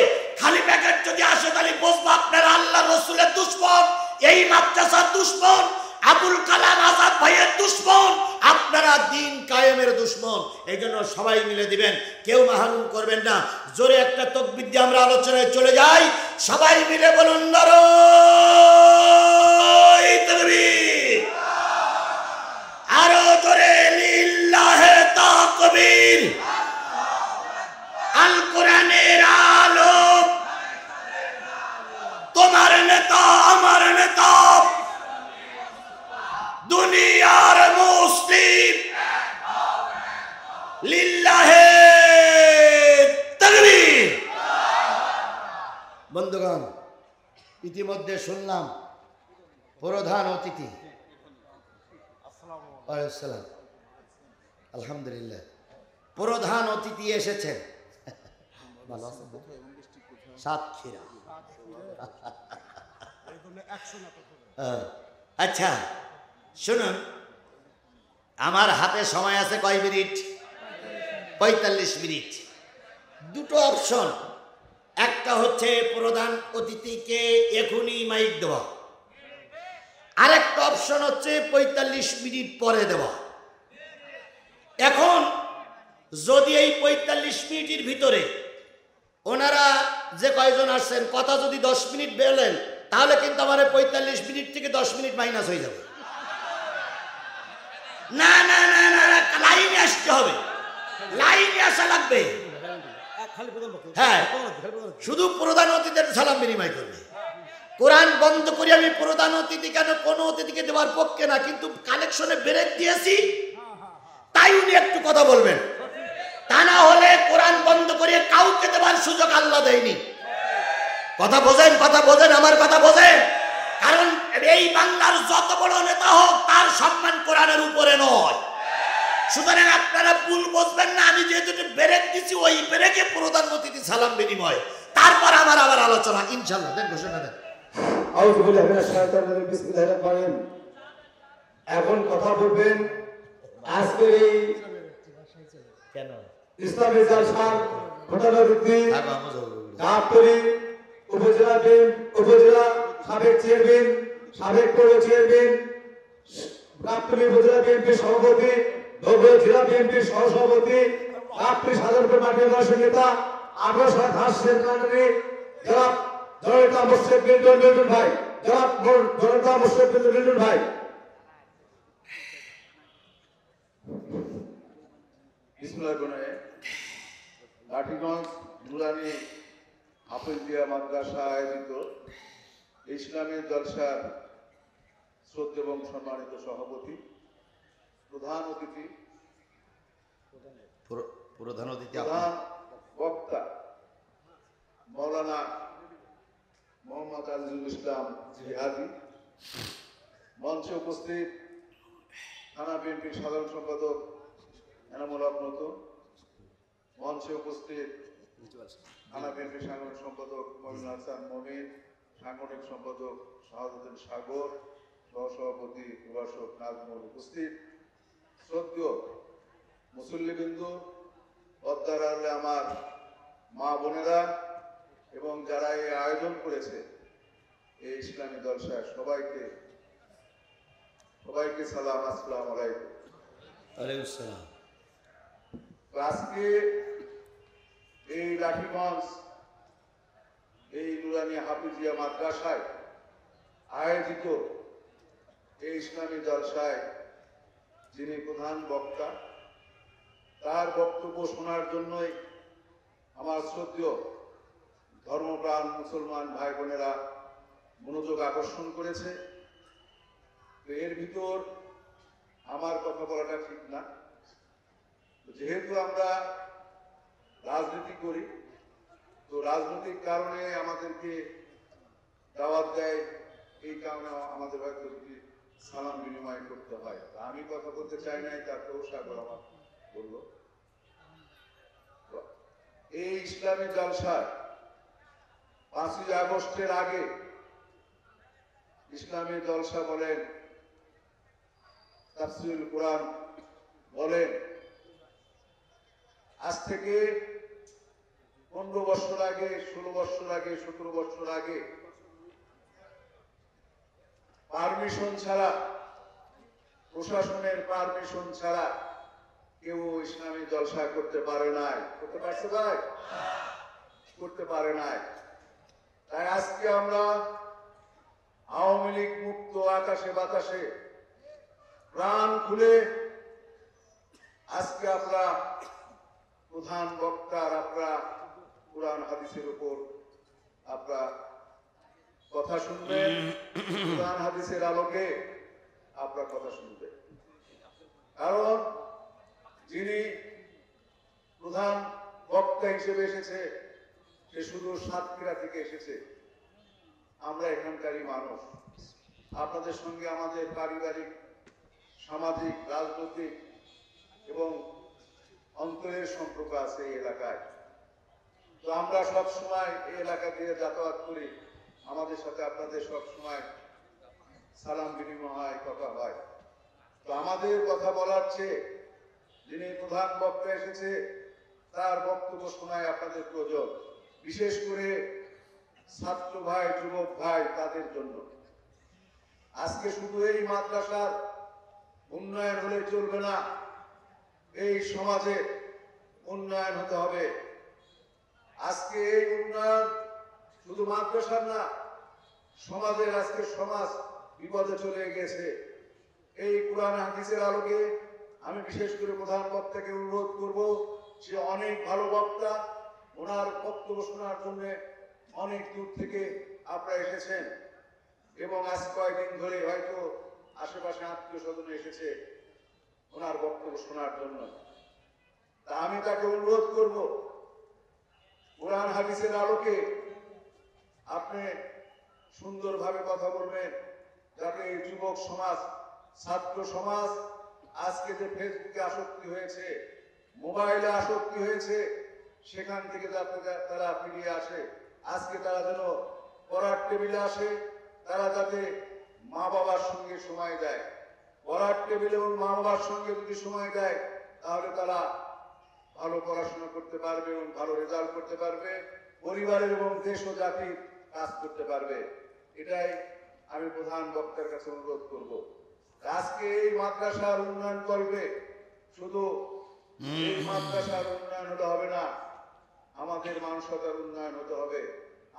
খালি প্যাকেট যদি আসে তাহলে বুঝবো আপনারা আল্লাহ রসুলের দুশমন, এই মাদ্রাসার দুশমন, আবুল কালাম আজাদ ভাইয়ের দুশমন, আপনারা দিন কায়েমের দুশমন। এই জন্য সবাই মিলে দিবেন, কেউ মাহরুম করবেন না। জোরে একটা তাকবীর দিয়ে আমরা আলোচনায় চলে যাই। সবাই মিলে বলুন নারে তাকবীর। আরো জোরে লিল্লাহে তাকবীর। আল কোরআনের আলো, তোমার নেতা আমার নেতা, দুনিয়ার মুসলিম, লিল্লাহে তাকবীর। বন্ধুগণ, ইতিমধ্যে শুনলাম প্রধান অতিথি, আসসালাম, আলহামদুলিল্লাহ, প্রধান অতিথি এসেছেন সাতক্ষীরা। আচ্ছা শুনুন, আমার হাতে সময় আছে কয় মিনিট? 45 মিনিট। দুটো অপশন, একটা হচ্ছে প্রধান অতিথিকে এখনই মাইক দেওয়া, আরেকটা অপশন হচ্ছে 45 মিনিট পরে দেওয়া। এখন যদি এই 45 মিনিটের ভিতরে ওনারা যে কয়জন আসছেন কথা যদি 10 মিনিট বলেন, তাহলে কিন্তু আমার 45 মিনিট থেকে 10 মিনিট মাইনাস হয়ে যাবে। না না না না, লাইনে আসতে হবে, লাইনে আসা লাগবে। হ্যাঁ, শুধু প্রধান অতিথিদের সালাম বিনিময় করবে। কোরআন বন্ধ করি আমি প্রধান অতিথি কেন, কোন অতিথিকে দেওয়ার পক্ষে না, কিন্তু কালেকশনে ব্রেক দিয়েছি তাই উনি একটু কথা বলবেন। তা না হলে কোরআন বন্ধ করে কাউকে দেওয়ার সুযোগ আল্লাহ দেয়নি। কথা বোঝেন, কথা বোঝেন, আমার কথা বোঝেন। কারণ এই বাংলার যত বড় নেতা হোক তার সম্মান কোরআনের উপরে নয়। সুতরাং আপনারা ভুল বুঝবেন না। আমি যেহেতু ব্রেক দিচ্ছি, ওই ব্রেকে প্রধান অতিথি সালাম বিনিময়, তারপর আমার আবার আলোচনা ইনশাআল্লাহ। দেন ঘোষণা দেন। এখন কথা বলবেন আজকের এই কেন ইসলামী জালসা ঘটনাবৃত্তি গাবতলী উপজেলা সাবেক চেয়ারম্যান, সাবেক পৌর চেয়ারম্যান, গাবতলী উপজেলা বিএনপির সভাপতি, নগর জেলা বিএনপির সহসভাপতি, গাবতলী সাধারণ মাঠের দর্শক নেতা 1827 কাণ্ডে জনাব জনতা মুশতাক মিল্টন ভাই, জনাব জনতা মুশতাক মিল্টন ভাই। লাঠিগঞ্জ নুরানি হাফেজিয়া মাদ্রাসা আয়োজিত ইসলামী জলসার শ্রদ্ধেয় এবং সম্মানিত সভাপতি, প্রধান অতিথি, প্রধান প্রধান বক্তা মৌলানা মোহাম্মদ আজিজুল ইসলাম জিহাদি, মঞ্চে উপস্থিত থানা বিএনপির সাধারণ সম্পাদক এনামুল হক নতুন, মঞ্চে উপস্থিত থানা বিএনপির সাংগঠনিক সম্পাদক মমিনুল হাসান মমিন, সাংগঠনিক সম্পাদক শাহাদুদ্দিন সাগর, সহসভাপতি প্রভাষক নাজমুল, উপস্থিত শ্রদ্ধেয় মুসল্লিবৃন্দ, পদ্মার আড়ালে আমার মা বোনেরা এবং যারা এই আয়োজন করেছে এই ইসলামী জলসায় সবাইকে সালাম, আসসালামু আলাইকুম। আজকে এই লাঠিগঞ্জ এই নুরানি হাফিজিয়া মাদ্রাসায় আয়োজিত এই ইসলামী জলসায় যিনি প্রধান বক্তা, তার বক্তব্য শোনার জন্যই আমার শ্রদ্ধেয় ধর্মপ্রাণ মুসলমান ভাই বোনেরা মনোযোগ আকর্ষণ করেছে। তো এর ভিতর আমার কথা বলাটা ঠিক না, যেহেতু আমরা রাজনীতি করি, তো রাজনৈতিক কারণে আমাদেরকে দাওয়াত দেয়, এই কারণে আমাদের হয়তো সালাম বিনিময় করতে হয়। আমি কথা বলতে চাই নাই, তারপরেও সাগর আমার বললো। এই ইসলামী জলসায় 5ই আগস্টের আগে ইসলামী জলসা বলেন, তাফসীরুল কোরআন বলেন, আজ থেকে 15 বছর আগে, 16 বছর আগে, 17 বছর আগে পারমিশন ছাড়া, প্রশাসনের পারমিশন ছাড়া কেউ ইসলামী জলসা করতে পারে নাই। করতে পারছে ভাই? করতে পারে নাই। তাই আজকে আমরা আওয়ামী লীগ মুক্ত আকাশে বাতাসে প্রাণ খুলে আজকে আমরা প্রধান বক্তার, আপনারা কোরআন হাদিসের উপর আপনারা কথা শুনবেন, কোরআন হাদিসের আলোকে আপনারা কথা শুনবেন। কারণ যিনি প্রধান বক্তা হিসেবে এসেছে সে শুধু সাতক্ষীরা থেকে এসেছে। আমরা এখানকারই মানুষ, আপনাদের সঙ্গে আমাদের পারিবারিক, সামাজিক, রাজনৈতিক এবং অন্তরের সম্পর্ক আছে এই এলাকায়। তো আমরা সব সময় এই এলাকা দিয়ে যাতায়াত করি, আমাদের সাথে আপনাদের সব সময় সালাম বিনিময় হয়, কথা হয়। তো আমাদের কথা বলার চেয়ে যিনি প্রধান বক্তা এসেছে তার বক্তব্য শোনায় আপনাদের প্রয়োজন, বিশেষ করে ছাত্র ভাই, যুবক ভাই, তাদের জন্য। আজকে শুধু এই মাদ্রাসার উন্নয়ন হলে চলবে না, এই সমাজে উন্নয়ন হতে হবে। আজকে এই উন্নয়ন শুধু মাদ্রাসার না, সমাজের, আজকে সমাজ বিপদে চলে গেছে। এই কোরআন হাদিসের আলোকে আমি বিশেষ করে প্রধান বক্তাকে অনুরোধ করব, সে অনেক ভালো বক্তা, ওনার বক্তব্য শোনার জন্য অনেক দূর থেকে আপনারা এসেছেন এবং আজ কয়েকদিন ধরে হয়তো আশেপাশে আত্মীয় স্বজন এসেছে ওনার বক্তব্য শোনার জন্য। তা আমি তাকে অনুরোধ করব, কোরআন হাদিসের আলোকে আপনি সুন্দরভাবে কথা বলবেন, যাতে যুবক সমাজ, ছাত্র সমাজ আজকে যে ফেসবুকে আসক্তি হয়েছে, মোবাইলে আসক্তি হয়েছে, সেখান থেকে যাতে তারা ফিরিয়ে আসে। আজকে তারা যেন পড়ার টেবিলে আসে, তারা যাতে মা বাবার সঙ্গে সময় দেয়। পড়ার টেবিল এবং মা বাবার সঙ্গে যদি সময় দেয়, তাহলে তারা ভালো পড়াশোনা করতে পারবে এবং ভালো রেজাল্ট করতে পারবে, পরিবারের এবং দেশ ও জাতির কাজ করতে পারবে। এটাই আমি প্রধান বক্তার কাছে অনুরোধ করব। আজকে এই মাদ্রাসার উন্নয়ন করবে, শুধু এই মাদ্রাসার উন্নয়ন হলে হবে না, আমাদের আমাদের মানসতার উন্নয়ন হতে হবে,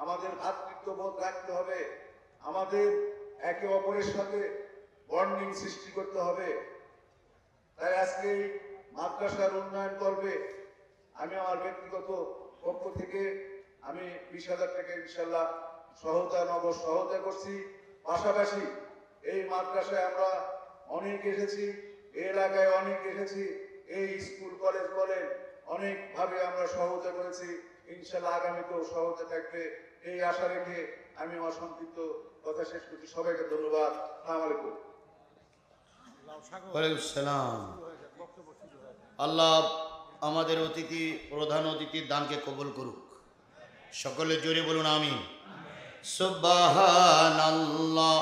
আমাদের ভ্রাতৃত্ববোধ রাখতে হবে, আমাদের একে অপরের সাথে বন্ডিং সৃষ্টি করতে হবে। তাই আজকে এই মাদ্রাসার উন্নয়ন করবে আমি আমার ব্যক্তিগত পক্ষ থেকে আমি 20,000 টাকা ইনশাল্লাহ সহায়তা করছি। পাশাপাশি এই মাদ্রাসায় আমরা অনেক এসেছি, এই এলাকায় অনেক এসেছি, এই স্কুল কলেজ বলেন অনেকভাবে আমরা সহায়তা করেছি। ইনশাল্লাহ আগামীতেও সহায়তা থাকবে এই আশা রেখে আমি আমার সংক্ষিপ্ত কথা শেষ করছি। সবাইকে ধন্যবাদ। আসসালামু আলাইকুম। ওয়ালাইকুম সালাম। আল্লাহ আমাদের অতিথি প্রধান অতিথির দানকে কবুল করুক। সকলে জোরে বলুন আমিন। সুবহানাল্লাহ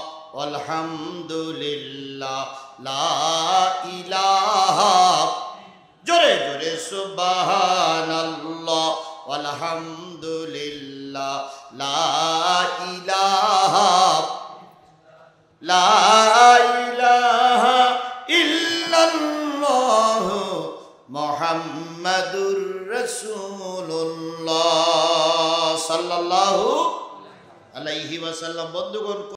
আলহামদুলিল্লাহ লা ইলাহা, জোরে জোরে সুবহানাল্লাহ আলহামদুলিল্লাহ লা ইলাহা লা ইলাহা ইল্লাল্লাহ মুহাম্মাদুর রাসূলুল্লাহ সাল্লাল্লাহু আলাইহি ওয়াসাল্লাম। বন্ধুগণ,